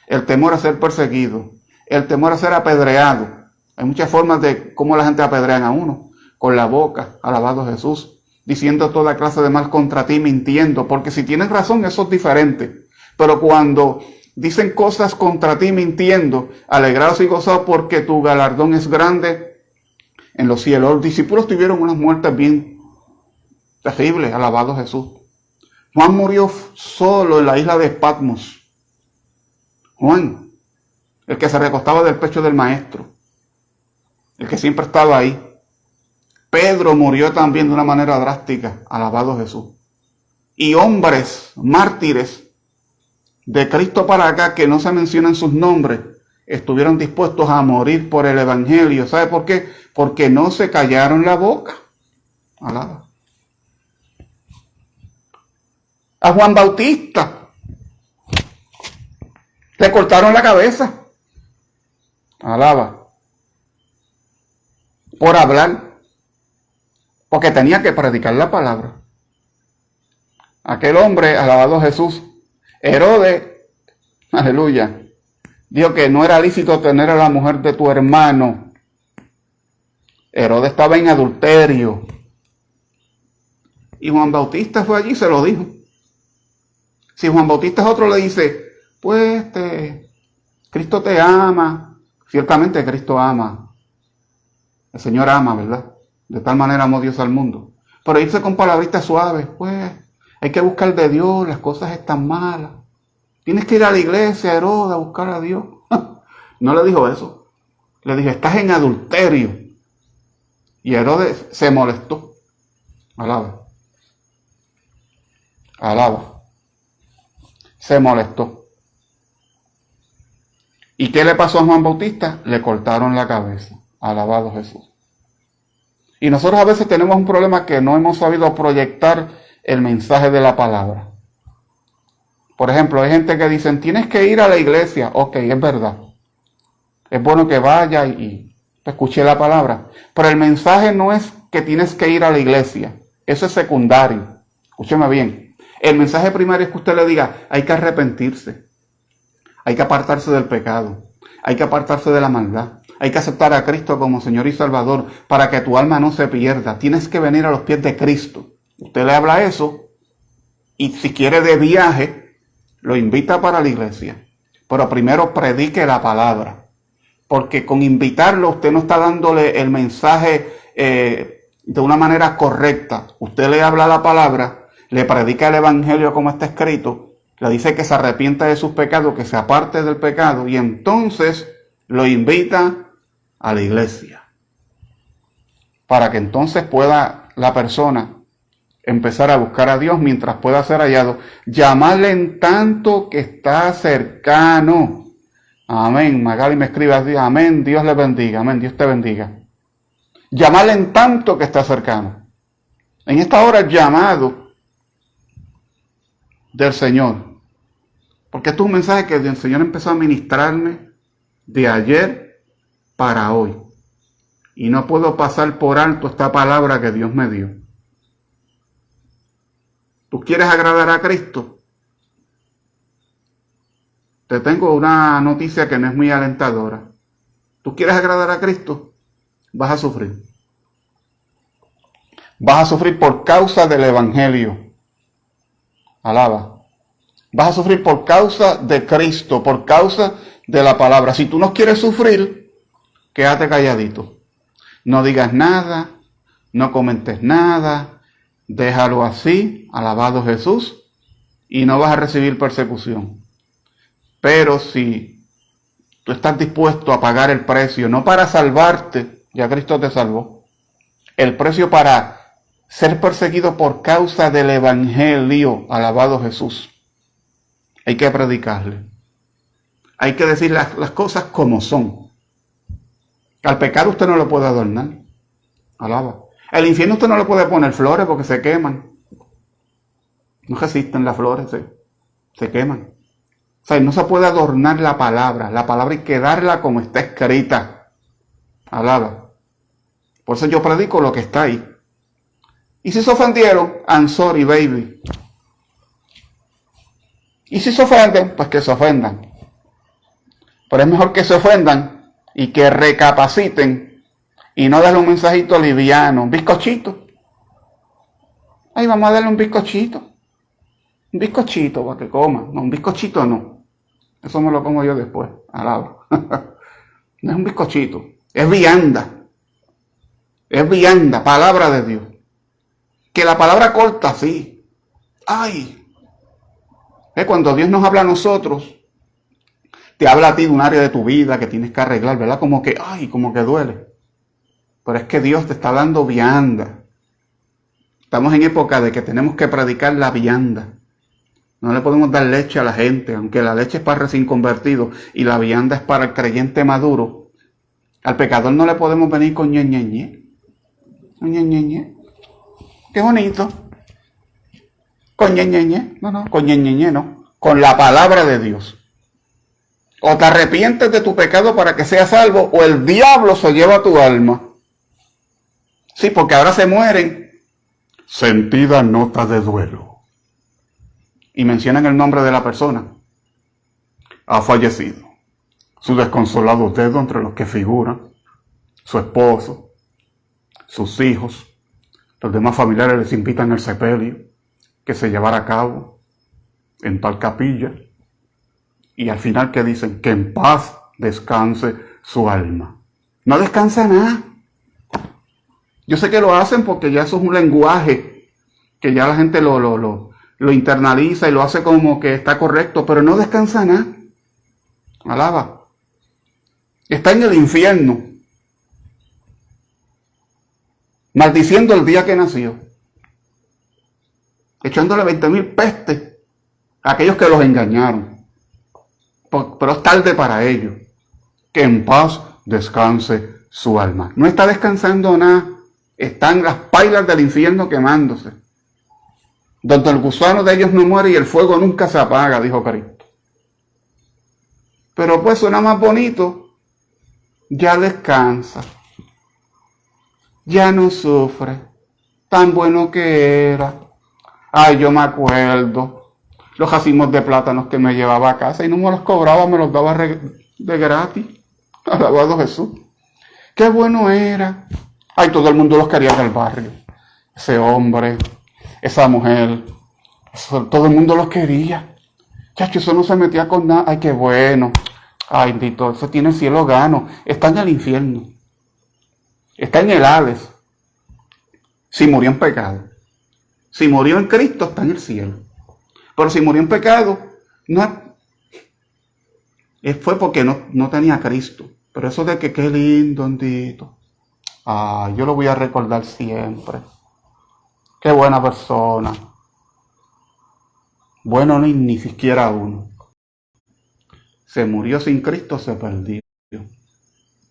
El temor a ser perseguido. El temor a ser apedreado. Hay muchas formas de cómo la gente apedrea a uno. Con la boca, alabado Jesús, diciendo toda clase de mal contra ti, mintiendo, porque si tienes razón, eso es diferente. Pero cuando dicen cosas contra ti mintiendo, alegrados y gozados porque tu galardón es grande en los cielos. Los discípulos tuvieron unas muertes bien terribles, alabado Jesús. Juan murió solo en la isla de Patmos. Juan, el que se recostaba del pecho del maestro, el que siempre estaba ahí. Pedro murió también de una manera drástica, alabado Jesús. Y hombres, mártires de Cristo para acá, que no se mencionan sus nombres, estuvieron dispuestos a morir por el evangelio. ¿Sabe por qué? Porque no se callaron la boca. Alaba. A Juan Bautista le cortaron la cabeza. Alaba. Por hablar. Porque tenía que predicar la palabra. Aquel hombre, alabado Jesús, Herodes, aleluya, dijo que no era lícito tener a la mujer de tu hermano. Herodes estaba en adulterio. Y Juan Bautista fue allí y se lo dijo. Si Juan Bautista es otro, le dice, pues Cristo te ama. Ciertamente Cristo ama. El Señor ama, ¿verdad? De tal manera amó Dios al mundo. Pero irse con palabritas suaves, pues hay que buscar de Dios, las cosas están malas. Tienes que ir a la iglesia, Herodes, a buscar a Dios. No le dijo eso. Le dijo, estás en adulterio. Y Herodes se molestó. Alaba. Alaba. Se molestó. ¿Y qué le pasó a Juan Bautista? Le cortaron la cabeza. Alabado Jesús. Y nosotros a veces tenemos un problema que no hemos sabido proyectar el mensaje de la palabra. Por ejemplo, hay gente que dicen, tienes que ir a la iglesia. Ok, es verdad. Es bueno que vaya y escuche la palabra. Pero el mensaje no es que tienes que ir a la iglesia. Eso es secundario. Escúcheme bien. El mensaje primario es que usted le diga, hay que arrepentirse. Hay que apartarse del pecado. Hay que apartarse de la maldad. Hay que aceptar a Cristo como Señor y Salvador para que tu alma no se pierda. Tienes que venir a los pies de Cristo. Usted le habla eso y si quiere de viaje, lo invita para la iglesia. Pero primero predique la palabra. Porque con invitarlo usted no está dándole el mensaje de una manera correcta. Usted le habla la palabra, le predica el evangelio como está escrito, le dice que se arrepienta de sus pecados, que se aparte del pecado y entonces lo invita a la iglesia. Para que entonces pueda la persona empezar a buscar a Dios mientras pueda ser hallado. Llamarle en tanto que está cercano. Amén. Magali me escribe así. Amén. Dios le bendiga. Amén. Dios te bendiga. Llamarle en tanto que está cercano. En esta hora llamado del Señor. Porque esto es un mensaje que el Señor empezó a ministrarme de ayer para hoy. Y no puedo pasar por alto esta palabra que Dios me dio. ¿Tú quieres agradar a Cristo? Te tengo una noticia que no es muy alentadora. ¿Tú quieres agradar a Cristo? Vas a sufrir. Vas a sufrir por causa del Evangelio. Alaba. Vas a sufrir por causa de Cristo, por causa de la palabra. Si tú no quieres sufrir, quédate calladito. No digas nada, no comentes nada, déjalo así, alabado Jesús, y no vas a recibir persecución. Pero si tú estás dispuesto a pagar el precio, no para salvarte, ya Cristo te salvó, el precio para ser perseguido por causa del Evangelio, alabado Jesús, hay que predicarle. Hay que decir las cosas como son. Al pecado usted no lo puede adornar. Alaba. El infierno usted no le puede poner flores porque se queman. No resisten las flores, se queman. O sea, no se puede adornar la palabra. La palabra hay que darla como está escrita. Alaba. Por eso yo predico lo que está ahí. Y si se ofendieron, I'm sorry, baby. Y si se ofenden, pues que se ofendan. Pero es mejor que se ofendan y que recapaciten y no darle un mensajito liviano, un bizcochito. Ay, vamos a darle un bizcochito. Un bizcochito para que coma. No, un bizcochito no. Eso me lo como yo después. Alaba. No es un bizcochito. Es vianda. Es vianda. Palabra de Dios. Que la palabra corta, sí. Ay. Es cuando Dios nos habla a nosotros. Te habla a ti de un área de tu vida que tienes que arreglar, ¿verdad? Como que, ay, como que duele. Pero es que Dios te está dando vianda. Estamos en época de que tenemos que predicar la vianda. No le podemos dar leche a la gente, aunque la leche es para recién convertido y la vianda es para el creyente maduro. Al pecador no le podemos venir con ñeñeñe. Ñeñeñe. Qué bonito. Con ñeñeñe. No, con ñeñeñe no. Con la palabra de Dios. O te arrepientes de tu pecado para que seas salvo, o el diablo se lleva tu alma. Sí, porque ahora se mueren. Sentida nota de duelo. Y mencionan el nombre de la persona. Ha fallecido. Su desconsolado dedo entre los que figuran. Su esposo. Sus hijos. Los demás familiares les invitan al sepelio que se llevará a cabo en tal capilla. Y al final, ¿qué dicen? Que en paz descanse su alma. No descansa nada. Yo sé que lo hacen porque ya eso es un lenguaje que ya la gente lo internaliza y lo hace como que está correcto, pero no descansa nada. Alaba. Está en el infierno. Maldiciendo el día que nació. Echándole 20,000 pestes a aquellos que los engañaron. Pero es tarde para ellos. que en paz descanse su alma. No está descansando nada, están las pailas del infierno quemándose, donde el gusano de ellos no muere y el fuego nunca se apaga, dijo Cristo. Pero pues suena más bonito, ya descansa, ya no sufre, tan bueno que era. Ay, yo me acuerdo, los racimos de plátanos que me llevaba a casa y no me los cobraba, me los daba de gratis. Alabado Jesús. Qué bueno era. Ay, todo el mundo los quería del barrio. Ese hombre, esa mujer, todo el mundo los quería. Chacho, eso no se metía con nada. Ay, qué bueno. Ay, bendito, eso tiene el cielo gano. Está en el infierno. Está en el Hades. Si murió en pecado. Si murió en Cristo, está en el cielo. Pero si murió en pecado, no fue porque no tenía a Cristo. Pero eso de que qué lindo, bendito. Yo lo voy a recordar siempre. Qué buena persona. Bueno, ni siquiera uno. Se murió sin Cristo, se perdió.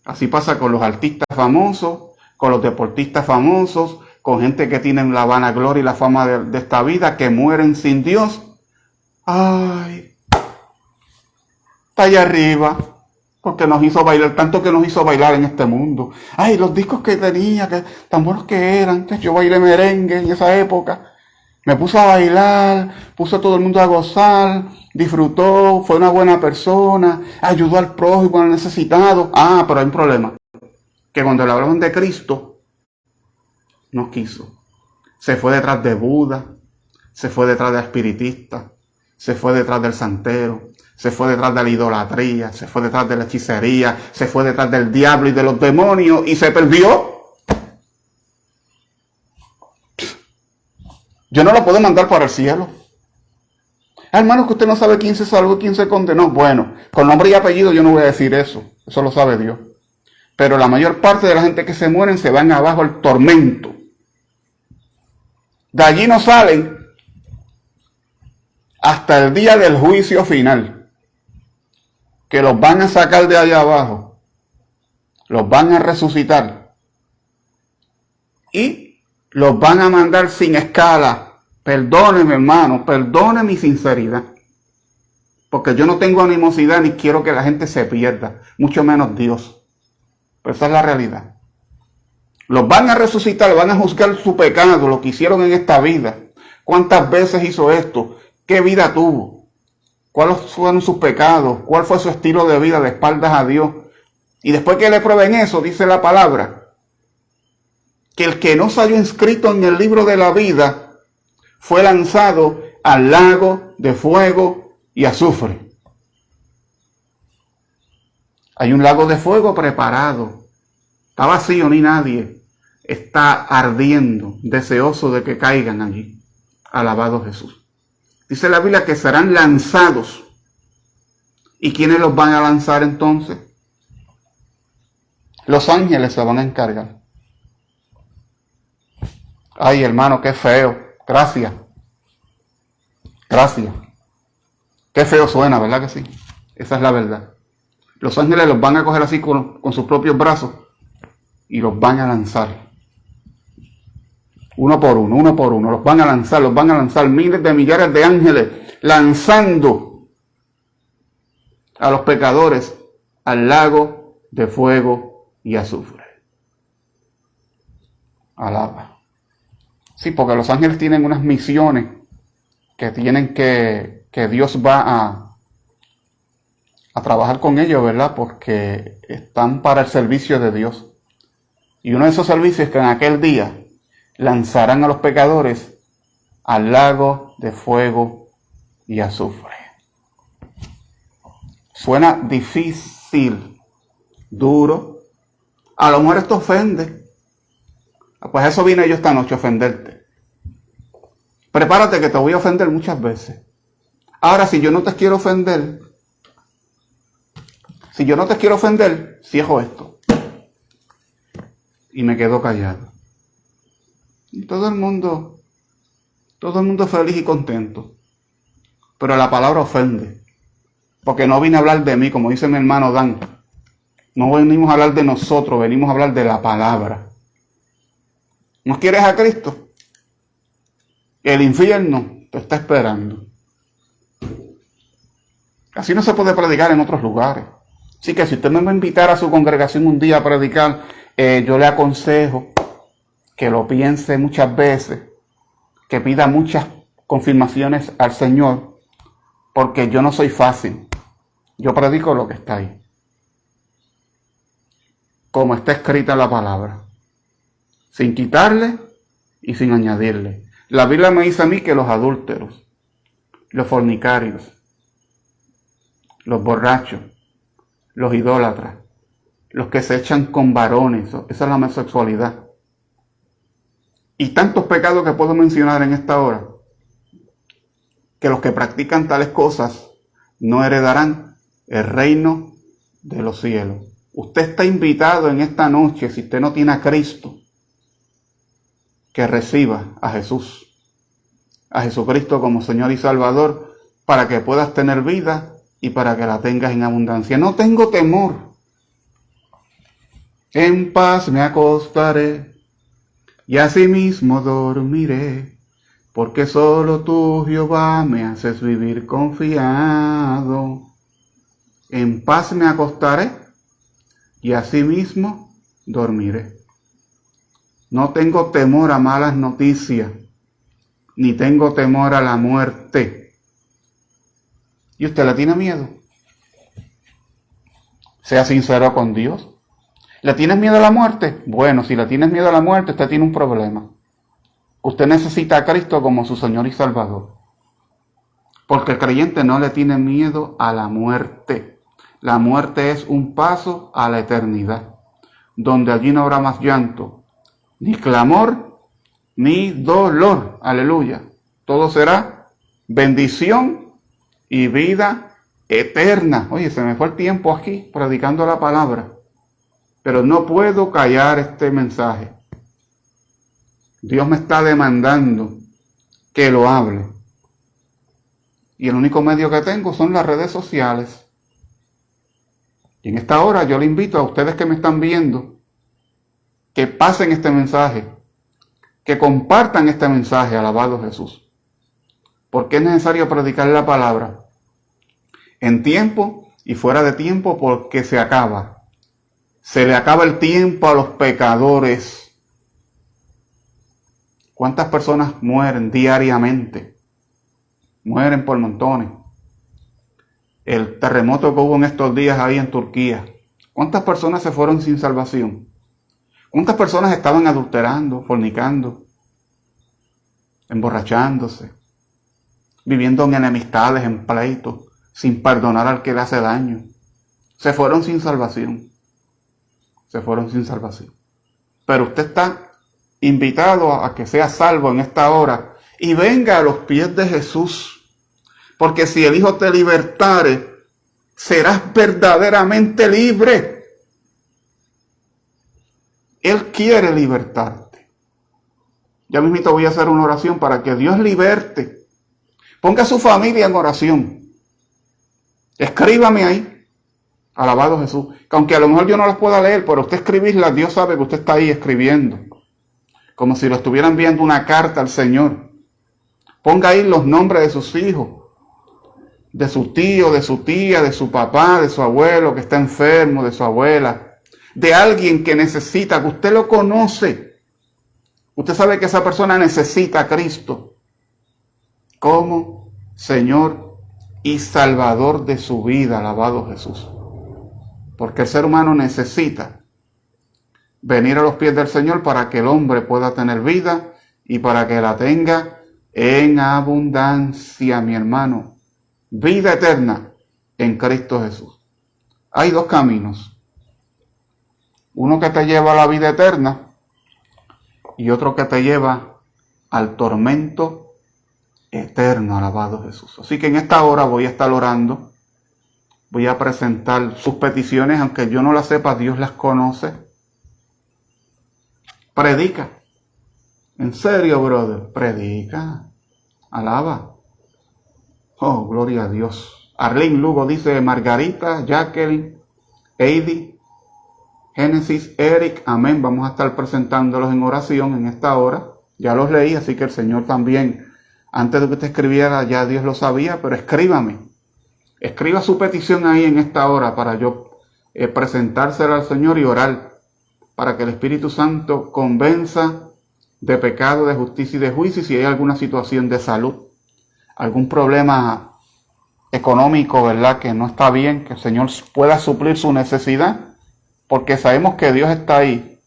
Así pasa con los artistas famosos, con los deportistas famosos, con gente que tienen la vanagloria y la fama de esta vida, que mueren sin Dios. Ay, está allá arriba, porque nos hizo bailar, tanto que nos hizo bailar en este mundo. Ay, los discos que tenía, que tan buenos que eran. Yo bailé merengue en esa época. Me puso a bailar, puso a todo el mundo a gozar, disfrutó, fue una buena persona, ayudó al prójimo, al necesitado. Pero hay un problema, que cuando le hablaban de Cristo, no quiso. Se fue detrás de Buda, se fue detrás del espiritista, se fue detrás del santero, se fue detrás de la idolatría, se fue detrás de la hechicería, se fue detrás del diablo y de los demonios y se perdió. Yo no lo puedo mandar para el cielo. Hermano, que usted no sabe quién se salvó, quién se condenó. Bueno, con nombre y apellido yo no voy a decir eso. Eso lo sabe Dios. Pero la mayor parte de la gente que se mueren se van abajo al tormento. De allí no salen hasta el día del juicio final. Que los van a sacar de allá abajo. Los van a resucitar. Y los van a mandar sin escala. Perdóneme, hermano, perdone mi sinceridad. Porque yo no tengo animosidad ni quiero que la gente se pierda, mucho menos Dios. Pero esa es la realidad. Los van a resucitar, van a juzgar su pecado, lo que hicieron en esta vida. ¿Cuántas veces hizo esto? ¿Qué vida tuvo? ¿Cuáles fueron sus pecados? ¿Cuál fue su estilo de vida de espaldas a Dios? Y después que le prueben eso, dice la palabra, que el que no salió inscrito en el libro de la vida fue lanzado al lago de fuego y azufre. Hay un lago de fuego preparado. Está vacío, ni nadie. Está ardiendo, deseoso de que caigan allí. Alabado Jesús. Dice la Biblia que serán lanzados. ¿Y quiénes los van a lanzar entonces? Los ángeles se van a encargar. Ay, hermano, qué feo. Gracias. Gracias. Qué feo suena, ¿verdad que sí? Esa es la verdad. Los ángeles los van a coger así con sus propios brazos y los van a lanzar. Uno por uno. Los van a lanzar. Miles de millares de ángeles lanzando a los pecadores al lago de fuego y azufre. Alaba. Sí, porque los ángeles tienen unas misiones que tienen que Dios va a trabajar con ellos, ¿verdad? Porque están para el servicio de Dios. Y uno de esos servicios es que en aquel día lanzarán a los pecadores al lago de fuego y azufre. Suena difícil, duro. A lo mejor esto ofende. Pues eso vine yo esta noche, a ofenderte. Prepárate que te voy a ofender muchas veces. Ahora, si yo no te quiero ofender, cierro esto. Y me quedo callado. Y todo el mundo feliz y contento. Pero la palabra ofende. Porque no vine a hablar de mí, como dice mi hermano Dan. No venimos a hablar de nosotros, venimos a hablar de la palabra. ¿No quieres a Cristo? El infierno te está esperando. Así no se puede predicar en otros lugares. Así que si usted me va a invitar a su congregación un día a predicar, yo le aconsejo que lo piense muchas veces, que pida muchas confirmaciones al Señor, porque yo no soy fácil. Yo predico lo que está ahí, como está escrita la palabra, sin quitarle y sin añadirle. La Biblia me dice a mí que los adúlteros, los fornicarios, los borrachos, los idólatras, los que se echan con varones, esa es la homosexualidad, y tantos pecados que puedo mencionar en esta hora, que los que practican tales cosas no heredarán el reino de los cielos. Usted está invitado en esta noche, si usted no tiene a Cristo, que reciba a Jesús, a Jesucristo como Señor y Salvador, para que puedas tener vida y para que la tengas en abundancia. No tengo temor. En paz me acostaré y asimismo dormiré, porque solo tú, Jehová, me haces vivir confiado. En paz me acostaré y asimismo dormiré. No tengo temor a malas noticias, ni tengo temor a la muerte. ¿Y usted le tiene miedo? Sea sincero con Dios. ¿Le tienes miedo a la muerte? Bueno, si le tienes miedo a la muerte, usted tiene un problema. Usted necesita a Cristo como su Señor y Salvador. Porque el creyente no le tiene miedo a la muerte. La muerte es un paso a la eternidad, donde allí no habrá más llanto, ni clamor, ni dolor. Aleluya. Todo será bendición y vida eterna. Oye, se me fue el tiempo aquí predicando la palabra, pero no puedo callar este mensaje. Dios me está demandando que lo hable. Y el único medio que tengo son las redes sociales. Y en esta hora yo le invito a ustedes que me están viendo, que pasen este mensaje, que compartan este mensaje, alabado Jesús. Porque es necesario predicar la palabra en tiempo y fuera de tiempo, porque se acaba. Se le acaba el tiempo a los pecadores. ¿Cuántas personas mueren diariamente? Mueren por montones. El terremoto que hubo en estos días ahí en Turquía. ¿Cuántas personas se fueron sin salvación? ¿Cuántas personas estaban adulterando, fornicando, emborrachándose, viviendo en enemistades, en pleitos, sin perdonar al que le hace daño? Se fueron sin salvación. Se fueron sin salvación. Pero usted está invitado a que sea salvo en esta hora y venga a los pies de Jesús. Porque si el Hijo te libertare, serás verdaderamente libre. Él quiere libertarte. Ya mismito voy a hacer una oración para que Dios liberte. Ponga a su familia en oración. Escríbame ahí. Alabado Jesús. Que aunque a lo mejor yo no las pueda leer, pero usted escribirlas, Dios sabe que usted está ahí escribiendo. Como si lo estuviera enviando una carta al Señor. Ponga ahí los nombres de sus hijos, de su tío, de su tía, de su papá, de su abuelo que está enfermo, de su abuela, de alguien que necesita, que usted lo conoce. Usted sabe que esa persona necesita a Cristo como Señor y Salvador de su vida, alabado Jesús. Porque el ser humano necesita venir a los pies del Señor para que el hombre pueda tener vida y para que la tenga en abundancia, mi hermano. Vida eterna en Cristo Jesús. Hay dos caminos. Uno que te lleva a la vida eterna y otro que te lleva al tormento eterno, alabado Jesús. Así que en esta hora voy a estar orando. Voy a presentar sus peticiones, aunque yo no las sepa, Dios las conoce. Predica. En serio, brother, predica. Alaba. Oh, gloria a Dios. Arlene Lugo dice: Margarita, Jacqueline, Heidi, Génesis, Eric, amén. Vamos a estar presentándolos en oración en esta hora. Ya los leí, así que el Señor también, antes de que usted escribiera, ya Dios lo sabía, pero escríbame. Escriba su petición ahí en esta hora para yo presentársela al Señor y orar para que el Espíritu Santo convenza de pecado, de justicia y de juicio, si hay alguna situación de salud, algún problema económico, ¿verdad?, que no está bien, que el Señor pueda suplir su necesidad, porque sabemos que Dios está ahí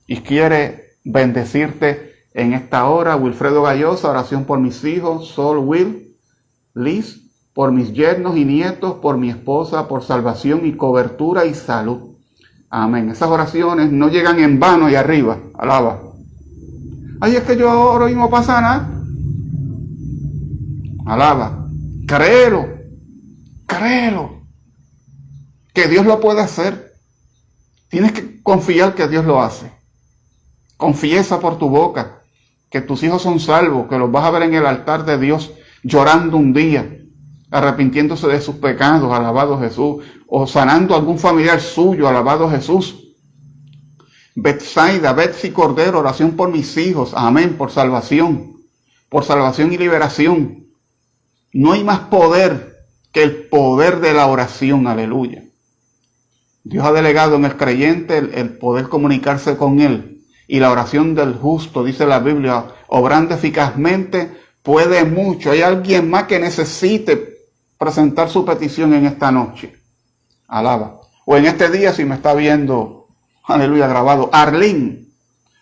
y quiere bendecirte en esta hora. Wilfredo Gallosa, oración por mis hijos, Sol, Will, Liz, por mis yernos y nietos, por mi esposa, por salvación y cobertura y salud. Amén. Esas oraciones no llegan en vano y arriba. Alaba. Ay, es que yo oro y no pasa nada. Alaba. Créelo. Créelo. Que Dios lo puede hacer. Tienes que confiar que Dios lo hace. Confiesa por tu boca que tus hijos son salvos, que los vas a ver en el altar de Dios llorando un día, arrepintiéndose de sus pecados, alabado Jesús, o sanando a algún familiar suyo, alabado Jesús. Betsaida, Betsy Cordero, oración por mis hijos, amén, por salvación y liberación. No hay más poder que el poder de la oración, aleluya. Dios ha delegado en el creyente el poder comunicarse con Él, y la oración del justo, dice la Biblia, obrando eficazmente, puede mucho. Hay alguien más que necesite presentar su petición en esta noche. Alaba. O en este día, si me está viendo, aleluya, grabado. Arlene.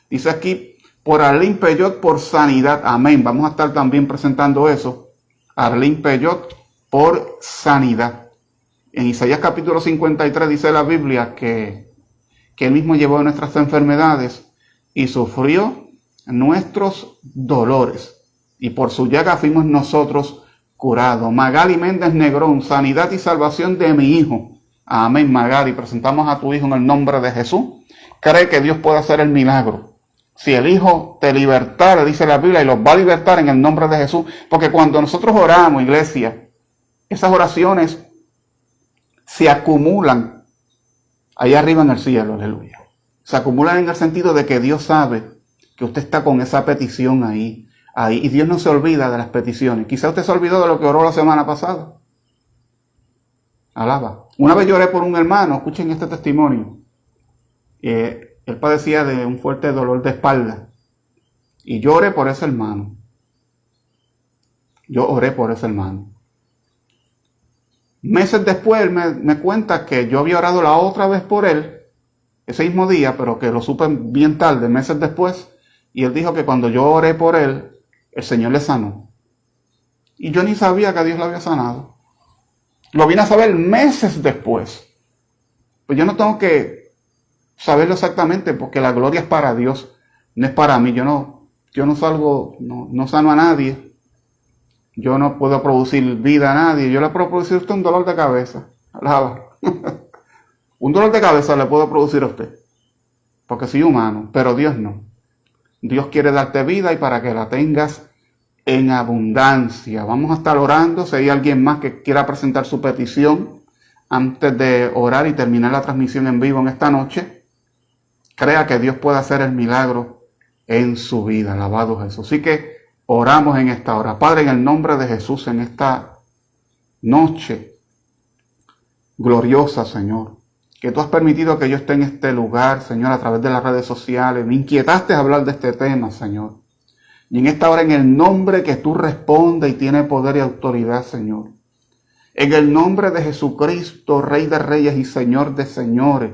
Dice aquí, por Arlene Peyot, por sanidad. Amén. Vamos a estar también presentando eso. Arlene Peyot, por sanidad. En Isaías capítulo 53 dice la Biblia que Él mismo llevó nuestras enfermedades y sufrió nuestros dolores. Y por su llaga fuimos nosotros curados. Magali Méndez Negrón, sanidad y salvación de mi hijo. Amén, Magali. Presentamos a tu hijo en el nombre de Jesús. Cree que Dios puede hacer el milagro. Si el Hijo te libertara, dice la Biblia, y los va a libertar en el nombre de Jesús. Porque cuando nosotros oramos, iglesia, esas oraciones se acumulan ahí arriba en el cielo, aleluya. Se acumulan en el sentido de que Dios sabe que usted está con esa petición ahí, y Dios no se olvida de las peticiones. Quizá usted se olvidó de lo que oró la semana pasada. Alaba. Una vez lloré por un hermano, escuchen este testimonio. Él padecía de un fuerte dolor de espalda. Y yo oré por ese hermano. Yo oré por ese hermano. Meses después él me cuenta que yo había orado la otra vez por él, ese mismo día, pero que lo supe bien tarde, meses después. Y él dijo que cuando yo oré por él, el Señor le sanó. Y yo ni sabía que Dios lo había sanado. Lo vine a saber meses después. Pues yo no tengo que saberlo exactamente, porque la gloria es para Dios, no es para mí. Yo no salgo, no sano a nadie. Yo no puedo producir vida a nadie. Yo le puedo producir a usted un dolor de cabeza. Alaba. Un dolor de cabeza le puedo producir a usted, porque soy humano, pero Dios no. Dios quiere darte vida y para que la tengas en abundancia. Vamos a estar orando. Si hay alguien más que quiera presentar su petición antes de orar y terminar la transmisión en vivo en esta noche, crea que Dios puede hacer el milagro en su vida. Alabado Jesús. Así que oramos en esta hora. Padre, en el nombre de Jesús, en esta noche gloriosa, Señor, que tú has permitido que yo esté en este lugar, Señor, a través de las redes sociales. Me inquietaste a hablar de este tema, Señor. Y en esta hora, en el nombre que tú respondes y tiene poder y autoridad, Señor. En el nombre de Jesucristo, Rey de Reyes y Señor de Señores.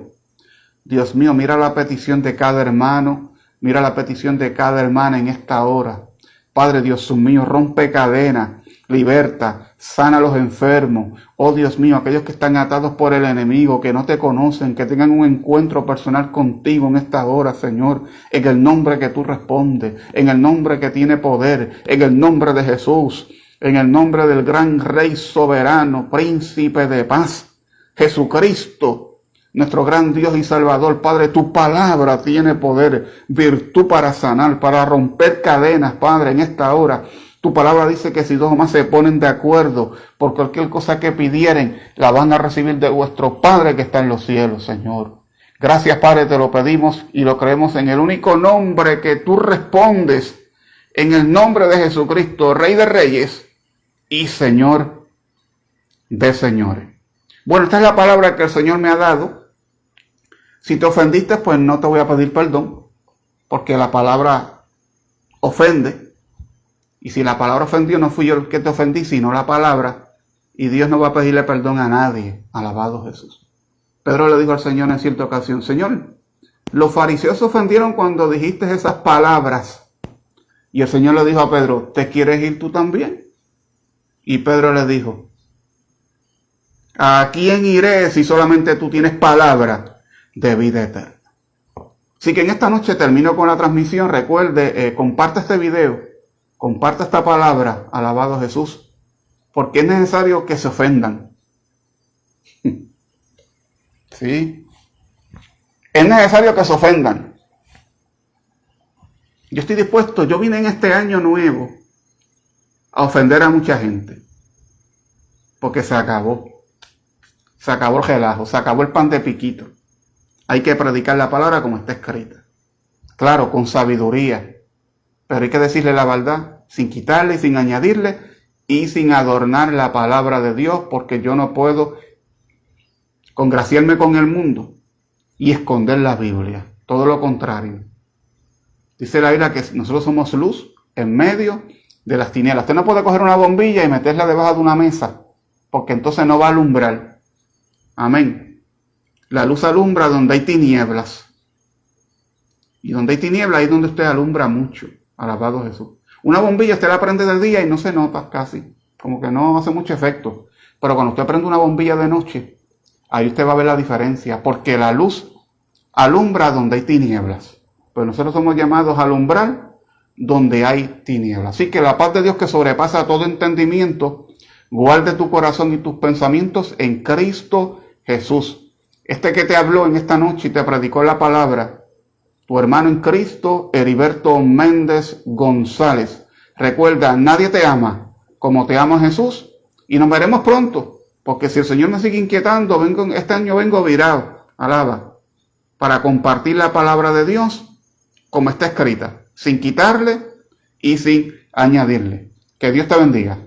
Dios mío, mira la petición de cada hermano. Mira la petición de cada hermana en esta hora. Padre Dios mío, rompe cadenas, liberta, sana a los enfermos. Oh Dios mío, aquellos que están atados por el enemigo, que no te conocen, que tengan un encuentro personal contigo en esta hora, Señor, en el nombre que tú respondes, en el nombre que tiene poder, en el nombre de Jesús, en el nombre del gran Rey soberano, Príncipe de paz, Jesucristo, nuestro gran Dios y Salvador. Padre, tu palabra tiene poder, virtud para sanar, para romper cadenas, Padre, en esta hora. Tu palabra dice que si dos o más se ponen de acuerdo por cualquier cosa que pidieren, la van a recibir de vuestro Padre que está en los cielos, Señor. Gracias, Padre, te lo pedimos y lo creemos en el único nombre que tú respondes, en el nombre de Jesucristo, Rey de Reyes y Señor de señores. Bueno, esta es la palabra que el Señor me ha dado. Si te ofendiste, pues no te voy a pedir perdón, porque la palabra ofende. Y si la palabra ofendió, no fui yo el que te ofendí, sino la palabra. Y Dios no va a pedirle perdón a nadie. Alabado Jesús. Pedro le dijo al Señor en cierta ocasión: Señor, los fariseos se ofendieron cuando dijiste esas palabras. Y el Señor le dijo a Pedro: ¿te quieres ir tú también? Y Pedro le dijo: ¿a quién iré si solamente tú tienes palabra de vida eterna? Así que en esta noche termino con la transmisión. Recuerde, comparte este video, comparte esta palabra, alabado Jesús, porque es necesario que se ofendan. ¿Sí? Es necesario que se ofendan. Yo estoy dispuesto, yo vine en este año nuevo a ofender a mucha gente, porque se acabó el relajo, se acabó el pan de piquito. Hay que predicar la palabra como está escrita. Claro, con sabiduría, pero hay que decirle la verdad, sin quitarle, sin añadirle y sin adornar la palabra de Dios, porque yo no puedo congraciarme con el mundo y esconder la Biblia. Todo lo contrario. Dice la Biblia que nosotros somos luz en medio de las tinieblas. Usted no puede coger una bombilla y meterla debajo de una mesa, porque entonces no va a alumbrar. Amén. La luz alumbra donde hay tinieblas. Y donde hay tinieblas, ahí es donde usted alumbra mucho. Alabado Jesús. Una bombilla usted la prende de día y no se nota casi. Como que no hace mucho efecto. Pero cuando usted prende una bombilla de noche, ahí usted va a ver la diferencia. Porque la luz alumbra donde hay tinieblas. Pues nosotros somos llamados a alumbrar donde hay tinieblas. Así que la paz de Dios, que sobrepasa todo entendimiento, guarde tu corazón y tus pensamientos en Cristo Jesús. Este que te habló en esta noche y te predicó la palabra, tu hermano en Cristo, Heriberto Méndez González. Recuerda, nadie te ama como te ama Jesús, y nos veremos pronto, porque si el Señor me sigue inquietando, este año vengo virado, alaba, para compartir la palabra de Dios como está escrita, sin quitarle y sin añadirle. Que Dios te bendiga.